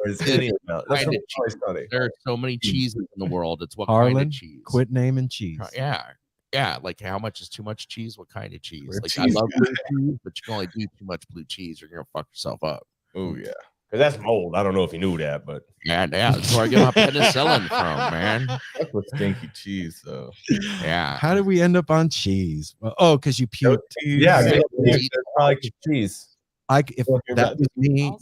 is any amount. That's funny. There are so many cheeses in the world. It's what Harlan, kind of cheese? Quit naming cheese. Yeah. Like how much is too much cheese? What kind of cheese? Like I love blue cheese, but you can only do too much blue cheese. You're gonna fuck yourself up. Oh yeah. Because that's mold. I don't know if you knew that, but yeah, that's where I get my penicillin from, man. That's what stinky cheese, though. Yeah. How did we end up on cheese? Oh, because you puked. Yeah, probably cheese. If that was me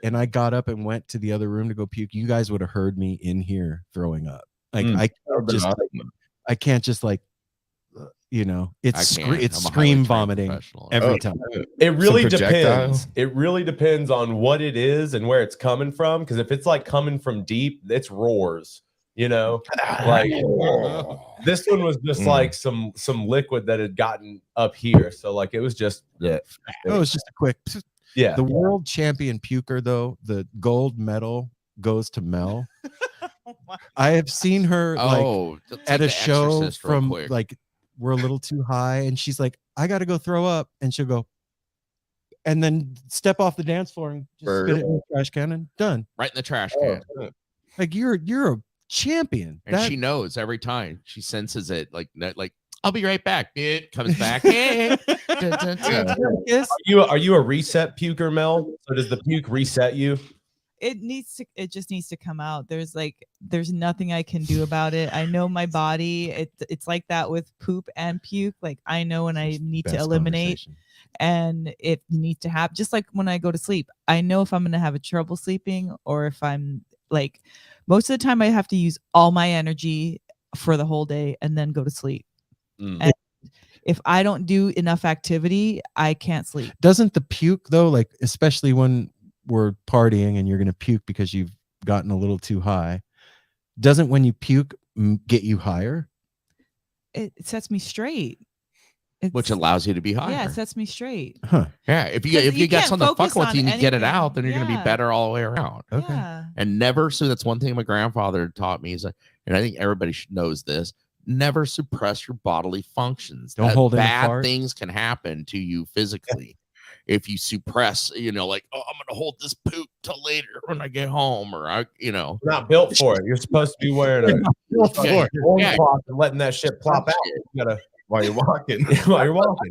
and I got up and went to the other room to go puke, you guys would have heard me in here throwing up. Like I can't just like, you know, it's scream vomiting every time. It really depends. It really depends on what it is and where it's coming from. Because if it's like coming from deep, it's roars. You know, like this one was just like some liquid that had gotten up here. So like it was just it was just a quick. Yeah. The world champion puker though, the gold medal goes to Mel. I have seen her at a show from like. We're a little too high, and she's like, I gotta go throw up, and she'll go and then step off the dance floor and just spit it in the trash can and done. Right in the trash can. Like you're a champion. And she knows every time. She senses it like I'll be right back. It comes back. Are you a reset puker, Mel? So does the puke reset you? It just needs to come out. There's nothing I can do about it. I know my body. It's like that with poop and puke. Like I know when I need to eliminate, and it needs to happen. Just like when I go to sleep, I know if I'm going to have a trouble sleeping or if I'm like, most of the time I have to use all my energy for the whole day and then go to sleep. And if I don't do enough activity, I can't sleep. Doesn't the puke though, like especially when we're partying and you're going to puke because you've gotten a little too high, doesn't when you puke get you higher? It sets me straight. Which allows you to be higher. Yeah, it sets me straight. Huh. Yeah, if you got something fucking with you and you get it out, then you're gonna be better all the way around. Okay. Yeah. And never, so that's one thing my grandfather taught me is, and I think everybody knows this, never suppress your bodily functions. Don't hold in a bad fart. things can happen to you physically if you suppress, like, oh, I'm gonna hold this poop till later when I get home, or You're not built for it. You're supposed to be wearing a loincloth and letting that shit plop out. You gotta while you're walking.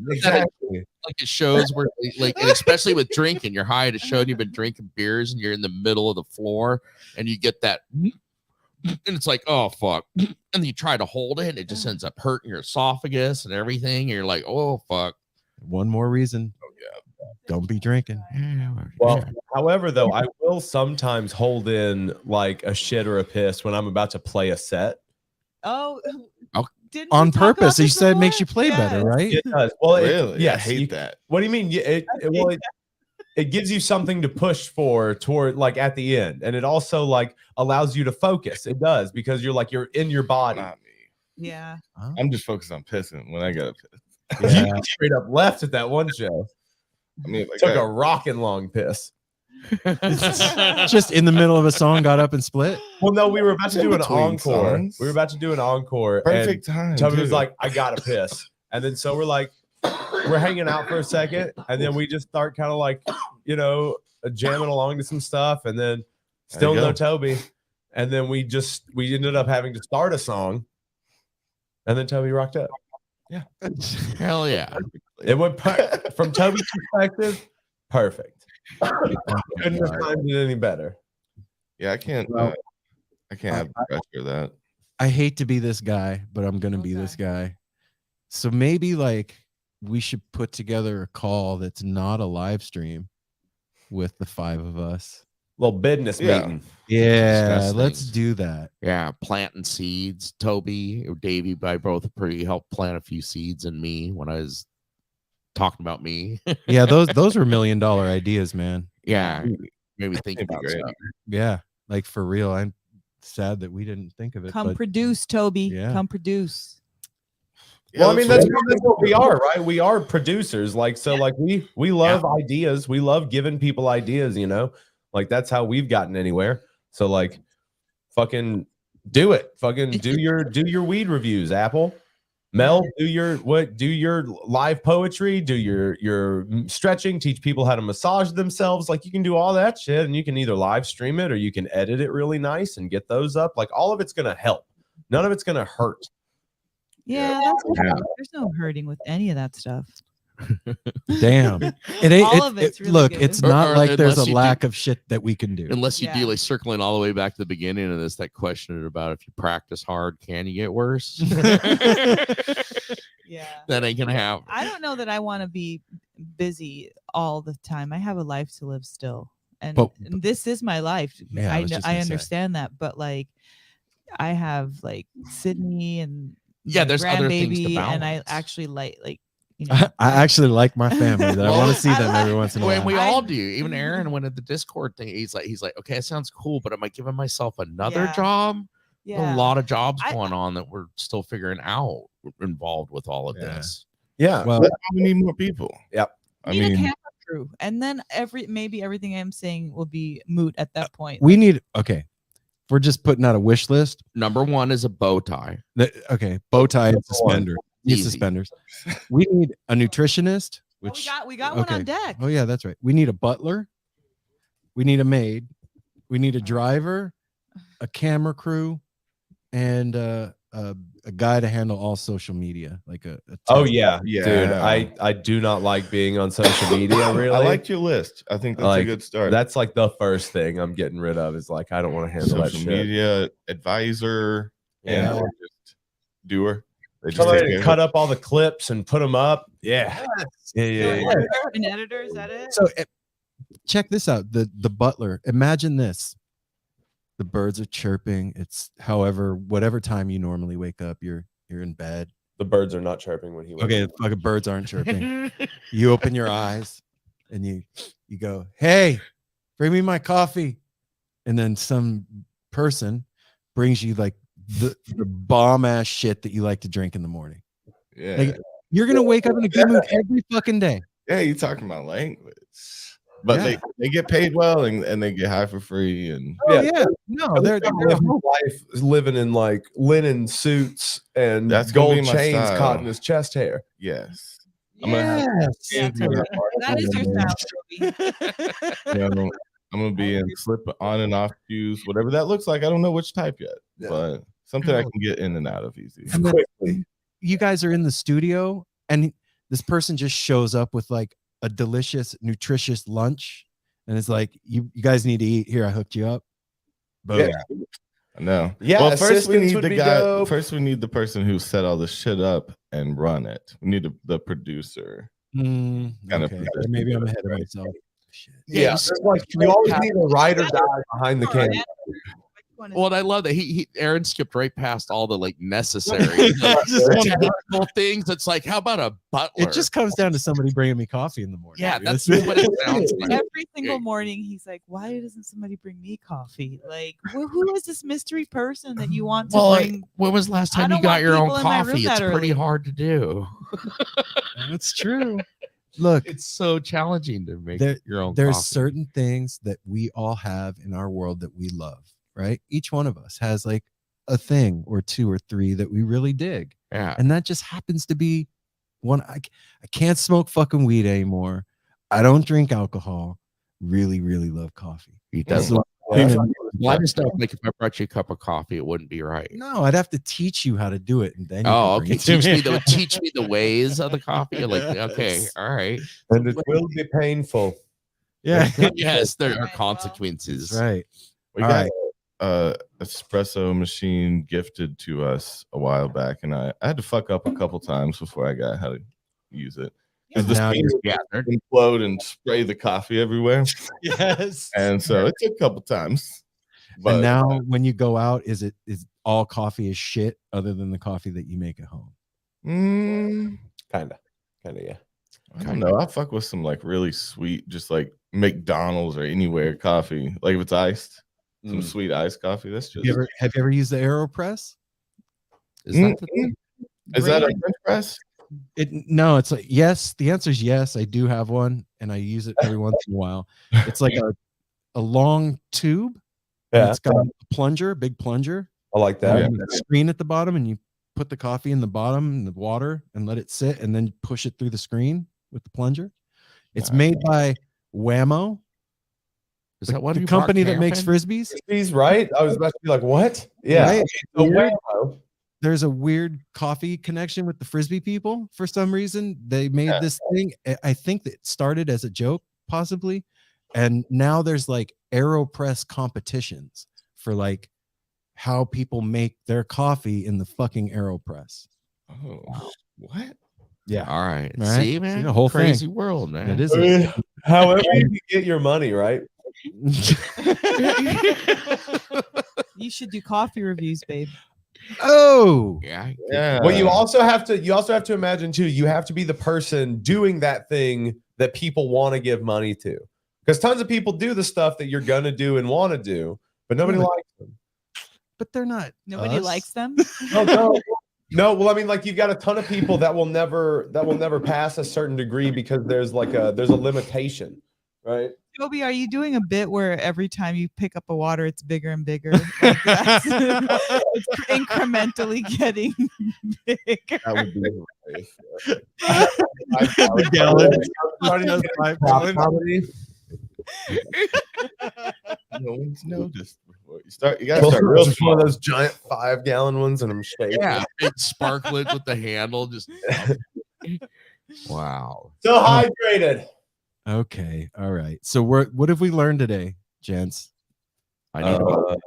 Exactly. Like it shows where, like, and especially with drinking, you're high at a show and you've been drinking beers and you're in the middle of the floor and you get that, and it's like, oh fuck, and you try to hold it and it just ends up hurting your esophagus and everything. And you're like, oh fuck. One more reason. Oh yeah. Don't be drinking. Well, however, though, I will sometimes hold in like a shit or a piss when I'm about to play a set. Oh. Didn't on we talk purpose. about You this said it before? makes you play better, right? It does. Well, Really? yes. I hate that. What do you mean? It gives you something to push for toward, like, at the end, and it also like allows you to focus. It does, because you're in your body. Not me. Yeah. I'm just focused on pissing when I gotta piss. You straight up left at that one show. I mean, like, Took a rocking long piss. Just in the middle of a song, got up and split. Well, no, we were about to do an Between encore. songs. We were about to do an encore. perfect and time. Toby was too. like, I gotta piss. And then so we're hanging out for a second, and then we just start kind of like, jamming along to some stuff, and then still no Toby. And then we ended up having to start a song, and then Toby rocked up. Yeah. Hell yeah. It went from Toby's perspective, perfect. Couldn't have timed it any better. Yeah, I can't. I can't have the pressure of that. I hate to be this guy, but I'm gonna be this guy. So maybe like we should put together a call that's not a live stream with the 5 of us. Little business meeting. Yeah, Discuss let's things. do that. Yeah, planting seeds. Toby or Davey, I both helped plant a few seeds in me when I was talking about me. Yeah, those are $1 million ideas, man. Yeah, maybe think That'd be about great. stuff. Yeah, like for real. I'm sad that we didn't think of it. Come but produce, Toby. Yeah. Come produce. Well, I mean, that's what we are, right? We are producers. Like, so like we love ideas. We love giving people ideas, like that's how we've gotten anywhere. So like, fucking do it. Fucking do your weed reviews, Apple. Mel, do your live poetry, do your stretching, teach people how to massage themselves. Like, you can do all that shit, and you can either live stream it or you can edit it really nice and get those up. Like, all of it's gonna help. None of it's gonna hurt. Yeah, there's no hurting with any of that stuff. damn, it ain't. All of it's really look, good. it's not Or like there's a unless you lack of shit that we can do. Unless you Yeah. do, like, circling all the way back to the beginning of this, that question about if you practice hard, can you get worse? Yeah. That ain't gonna happen. I don't know that I want to be busy all the time. I have a life to live still. And, But- and this is my life. Yeah, I I was know, just I gonna say. understand that, but like I have like Sydney and Yeah, my there's other things to grandbaby, and I balance. actually like I actually like my family. That I want to see I them like- every once in a Well, while. and we all do. Even Aaron went at the Discord thing. He's like, okay, it sounds cool, but am I giving myself another Yeah. job? yeah. A lot of jobs I- going on that we're still figuring out involved with all of Yeah. this. Yeah. Well, We need more people. Yep. I Need a mean, camera crew, and then maybe everything I'm saying will be moot at that point. we need. Okay, we're just putting out a wish list. Number one is a bow tie. Okay, bow tie and Number one. suspender. Need Easy. suspenders. We need a nutritionist. Oh, Which we got one on deck. Oh yeah, that's right. We need a butler. We need a maid. We need a driver, a camera crew, and a guy to handle all social media, like a Oh tech. yeah, Yeah. dude. I do not like being on social media. Really, I like your list. I think that's Like, a good start. that's like the first thing I'm getting rid of. Is like, I don't want to handle that social shit. media advisor Yeah. and or just doer. They just Somebody take to care cut of up all the clips and put them up. Yeah, yeah. An editor, is that it? So check this out. The butler. Imagine this. The birds are chirping. It's whatever time you normally wake up, you're in bed. The birds are not chirping when he. wakes Okay, up. fucking birds aren't chirping. You open your eyes and you go, "Hey, bring me my coffee. And then some person brings you like the bomb ass shit that you like to drink in the morning. Yeah. Like, you're going to wake up in a good mood every fucking day. Yeah, you talking about language. But they get paid well and they get high for free. And no, they're living in like linen suits and that's gold chains caught in his chest hair. Yes. That is your style. I'm gonna be in slip on and off shoes, whatever that looks like. I don't know which type yet, but something I can get in and out of easy. And quickly. You guys are in the studio, and this person just shows up with like a delicious, nutritious lunch, and it's like, you guys need to eat. Here, I hooked you up. Boom. Yeah. No. Yeah. Well, first we need the guy. Dope. First, we need the person who set all this shit up and run it. We need the producer. Maybe I'm ahead of myself. Shit. Yeah. Like, you always need a ride or die behind the camera. Well, and I love that Aaron skipped right past all the like necessary technical things. It's like, how about a butler? It just comes down to somebody bringing me coffee in the morning. Yeah, that's what it sounds like. Every single morning, he's like, "Why doesn't somebody bring me coffee? Like, who is this mystery person that you want to bring?" When was the last time you got your own coffee? It's pretty hard to do. That's true. Look, it's so challenging to make your own. There's coffee. Certain things that we all have in our world that we love. Right, each one of us has like a thing or two or three that we really dig. Yeah, and that just happens to be one. I can't smoke fucking weed anymore. I don't drink alcohol. Really love coffee. He does. I just don't think if I brought you a cup of coffee, it wouldn't be right. No, I'd have to teach you how to do it, and then okay, teach me the ways of the coffee. Like, okay, all right, and it will be painful. Yeah, yes, there are consequences. Right. We got espresso machine gifted to us a while back, and I had to fuck up a couple times before I got how to use it. Because the screen implode and spray the coffee everywhere. Yes. And so it took a couple times. But and now when you go out, is all coffee is shit other than the coffee that you make at home? Kinda, yeah. I don't know. I fuck with some like really sweet, just like McDonald's or anywhere coffee. Like if it's iced. Some sweet iced coffee. That's just. Have you ever used the AeroPress? Is that a French press? No, it's like yes. The answer is yes. I do have one, and I use it every once in a while. It's like a long tube. Yeah, it's got a big plunger. I like that. And a screen at the bottom, and you put the coffee in the bottom in the water and let it sit, and then push it through the screen with the plunger. It's made by Whammo. Is that what the company that makes frisbees? Frisbees, right? I was about to be like, what? Yeah. Right. There's a weird coffee connection with the frisbee people for some reason. They made this thing. I think that it started as a joke, possibly, and now there's like AeroPress competitions for like how people make their coffee in the fucking AeroPress. Oh, what? Yeah. All right. See, man, the whole crazy world, man. It is. However you get your money, right? You should do coffee reviews, babe. Oh, yeah. Well, you also have to imagine too. You have to be the person doing that thing that people want to give money to, because tons of people do the stuff that you're gonna do and want to do, but nobody likes them. But they're not. Nobody likes them. No. Well, I mean, like you've got a ton of people that will never pass a certain degree because there's a limitation, right? Toby, are you doing a bit where every time you pick up a water, it's bigger and bigger? Like it's incrementally getting bigger. That would be No one's noticed before. You gotta start real small. One of those giant 5-gallon ones, and I'm shaking. Yeah, big sparklet with the handle. Just wow. So hydrated. Okay, all right. So what have we learned today, gents? We gotta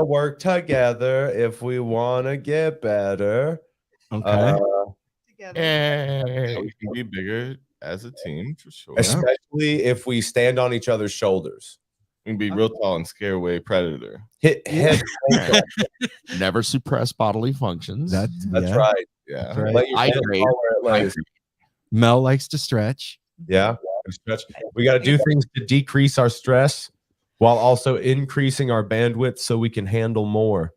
work together if we want to get better. Okay. Together. We can be bigger as a team for sure. Especially if we stand on each other's shoulders. We can be real tall and scare away predator. Hit head. Never suppress bodily functions. That's right. Yeah. Let your I agree. Mel likes to stretch. Yeah. We got to do things to decrease our stress while also increasing our bandwidth so we can handle more.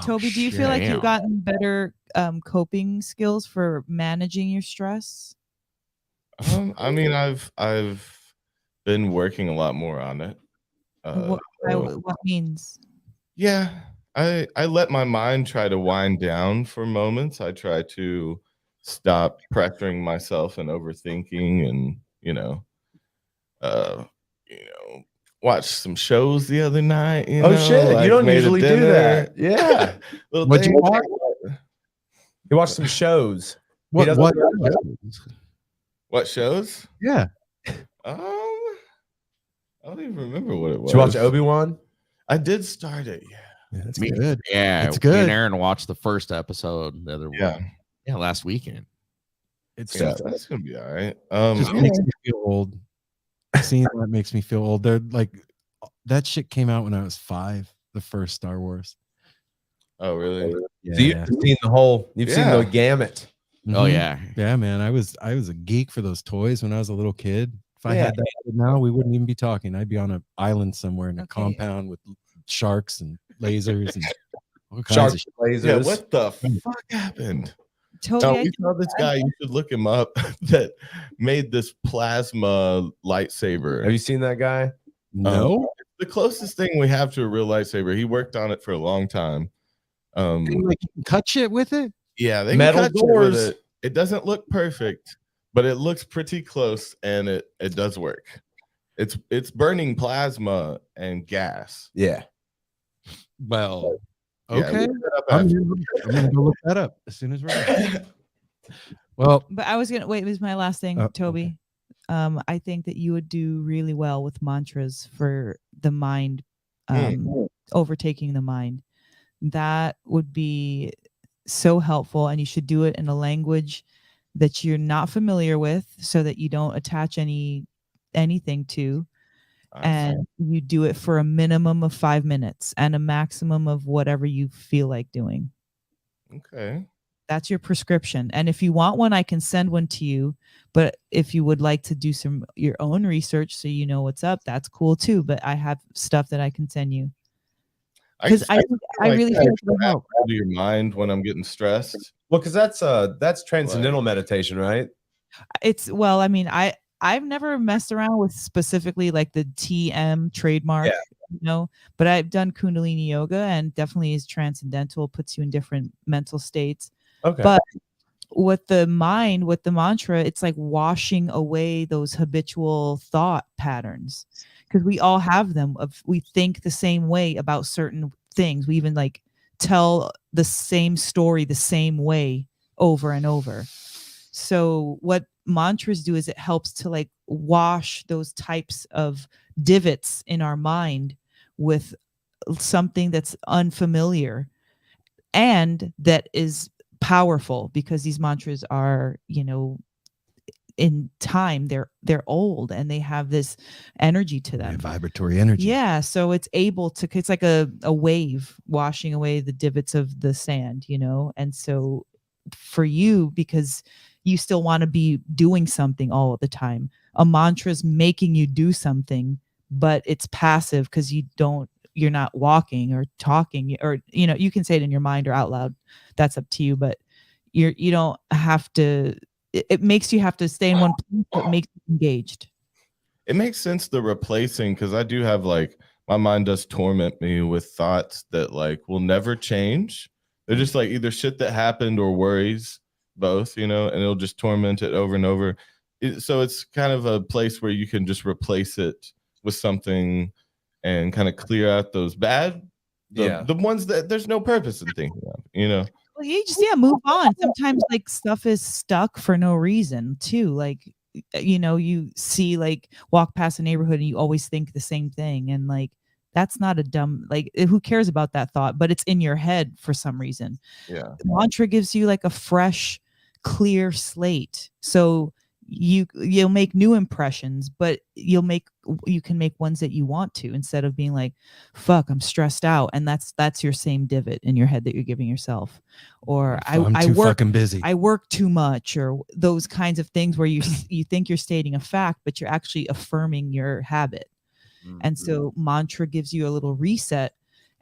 Toby, do you feel like you've gotten better coping skills for managing your stress? I mean, I've been working a lot more on it. What means? Yeah, I let my mind try to wind down for moments. I try to stop pressuring myself and overthinking, and watch some shows the other night. Shit! Like, you don't usually do that. Yeah. What'd you watch? You watch some shows. What shows? Yeah. I don't even remember what it was. Did you watch Obi-Wan? I did start it. Yeah, that's good. Yeah, it's good. Me and Aaron watched the first episode the other last weekend. That's gonna be all right. Just makes me feel old. Seeing that makes me feel old. They're like, that shit came out when I was 5. The first Star Wars. Oh, really? Yeah. So you've seen the whole. You've seen the gamut. Mm-hmm. Oh yeah, yeah, man. I was a geek for those toys when I was a little kid. If I had that now, we wouldn't even be talking. I'd be on an island somewhere in a compound with sharks and lasers and all kinds of lasers. Yeah, what the fuck happened? Toby, we saw this guy. You should look him up. That made this plasma lightsaber. Have you seen that guy? No. The closest thing we have to a real lightsaber. He worked on it for a long time. Like, you can cut shit with it. Yeah, they metal can cut doors. Shit with it. It doesn't look perfect, but it looks pretty close, and it does work. It's burning plasma and gas. Yeah. Well, yeah, okay. I'm gonna go look that up as soon as we're done. Well, but I was gonna wait. This is my last thing, Toby. Okay. I think that you would do really well with mantras for the mind, overtaking the mind. That would be so helpful, and you should do it in a language that you're not familiar with, so that you don't attach anything to. And you do it for a minimum of 5 minutes and a maximum of whatever you feel like doing. Okay. That's your prescription. And if you want one, I can send one to you. But if you would like to do your own research so you know what's up, that's cool too. But I have stuff that I can send you. Because I really feel like it'll help. To your mind when I'm getting stressed. Well, because that's transcendental meditation, right? I mean, I've never messed around with specifically like the TM trademark, but I've done Kundalini yoga, and definitely is transcendental, puts you in different mental states. Okay. But with the mind, with the mantra, it's like washing away those habitual thought patterns, because we all have them. We think the same way about certain things. We even like tell the same story the same way over and over. So what mantras do is it helps to like wash those types of divots in our mind with something that's unfamiliar and that is powerful, because these mantras are, in time they're old and they have this energy to them, vibratory energy. Yeah, so it's like a wave washing away the divots of the sand, and so for you, because you still want to be doing something all the time, a mantra's making you do something, but it's passive because you're not walking or talking, or you can say it in your mind or out loud, that's up to you, but you don't have to. It makes you have to stay in one place, but makes you engaged. It makes sense, the replacing, because I do have my mind does torment me with thoughts that will never change. They're just either shit that happened or worries, both, and it'll just torment it over and over. So it's kind of a place where you can just replace it with something and kind of clear out those bad, the ones that there's no purpose in thinking of, Well, you just move on. Sometimes stuff is stuck for no reason too. You see walk past a neighborhood and you always think the same thing, and that's not a dumb, who cares about that thought, but it's in your head for some reason. Yeah. Mantra gives you a fresh, clear slate. So you'll make new impressions, but you can make ones that you want to, instead of being like, fuck, I'm stressed out, and that's your same divot in your head that you're giving yourself. Or I'm too fucking busy, I work too much, or those kinds of things where you think you're stating a fact, but you're actually affirming your habit. And so mantra gives you a little reset,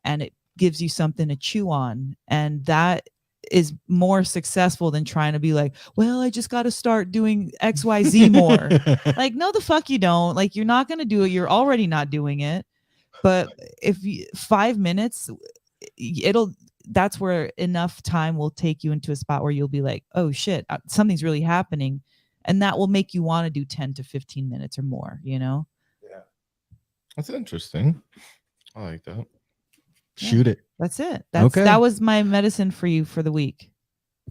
and it gives you something to chew on, and that is more successful than trying to be like, well, I just got to start doing XYZ more. Like, no, the fuck you don't. Like, you're not going to do it. You're already not doing it. But if 5 minutes, that's where enough time will take you into a spot where you'll be like, oh shit, something's really happening. And that will make you want to do 10 to 15 minutes or more, you know? Yeah. That's interesting. I like that. Shoot it. That's it. That was my medicine for you for the week.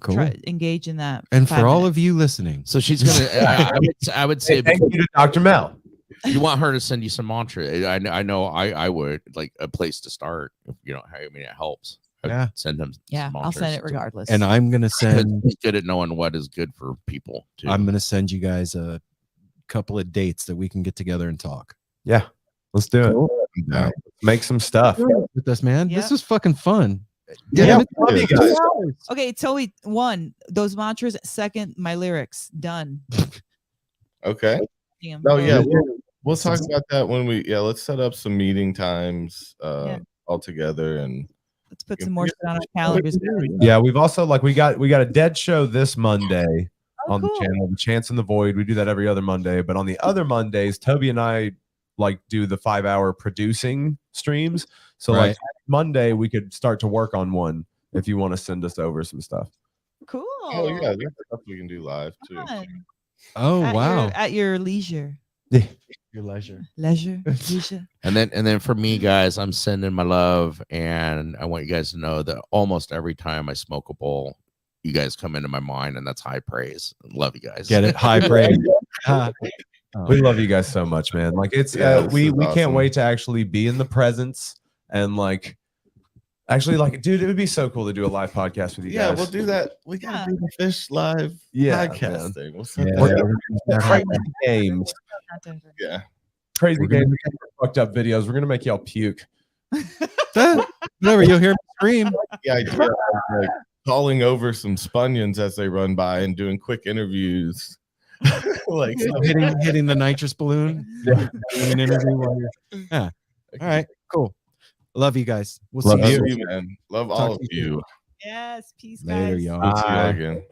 Cool. Engage in that. And for all of you listening, so she's gonna. I would say, thank you to Dr. Mel. You want her to send you some mantra? I know. I would like a place to start. You know, I mean, it helps. Yeah. Send them. Yeah, I'll send it regardless. And I'm gonna send. He's good at knowing what is good for people too. I'm gonna send you guys a couple of dates that we can get together and talk. Yeah, let's do it. Yeah. Make some stuff with us, man. Yeah. This was fucking fun. Yeah, love you guys. Okay, Toby, 1, those mantras. 2, my lyrics. Done. Okay. Damn. Oh yeah, we'll talk about that when let's set up some meeting times all together, and let's put some more shit on our calendars. Yeah, we've also we got a dead show this Monday on the channel, The Chance in the Void. We do that every other Monday, but on the other Mondays, Toby and I do the 5-hour producing streams. So like Monday we could start to work on one if you want to send us over some stuff. Cool. Oh yeah, there's stuff we can do live too. Oh wow. At your leisure. Your leisure. Leisure. And then for me, guys, I'm sending my love, and I want you guys to know that almost every time I smoke a bowl, you guys come into my mind, and that's high praise. Love you guys. Get it? High praise. We love you guys so much, man. Like it's we awesome. Can't wait to actually be in the presence and actually dude, it would be so cool to do a live podcast with you guys. Yeah, we'll do that. We gotta do the fish live podcast thing. Crazy games. Yeah. Crazy games, fucked up videos. We're gonna make y'all puke. Whatever, you'll hear me scream. Yeah, I do. Like calling over some Spunions as they run by and doing quick interviews. Like hitting the nitrous balloon. An interview while you're, all right, cool. Love you guys. We'll love see you, man. Love all of you. Yes, peace, later, guys. y'all. See you again.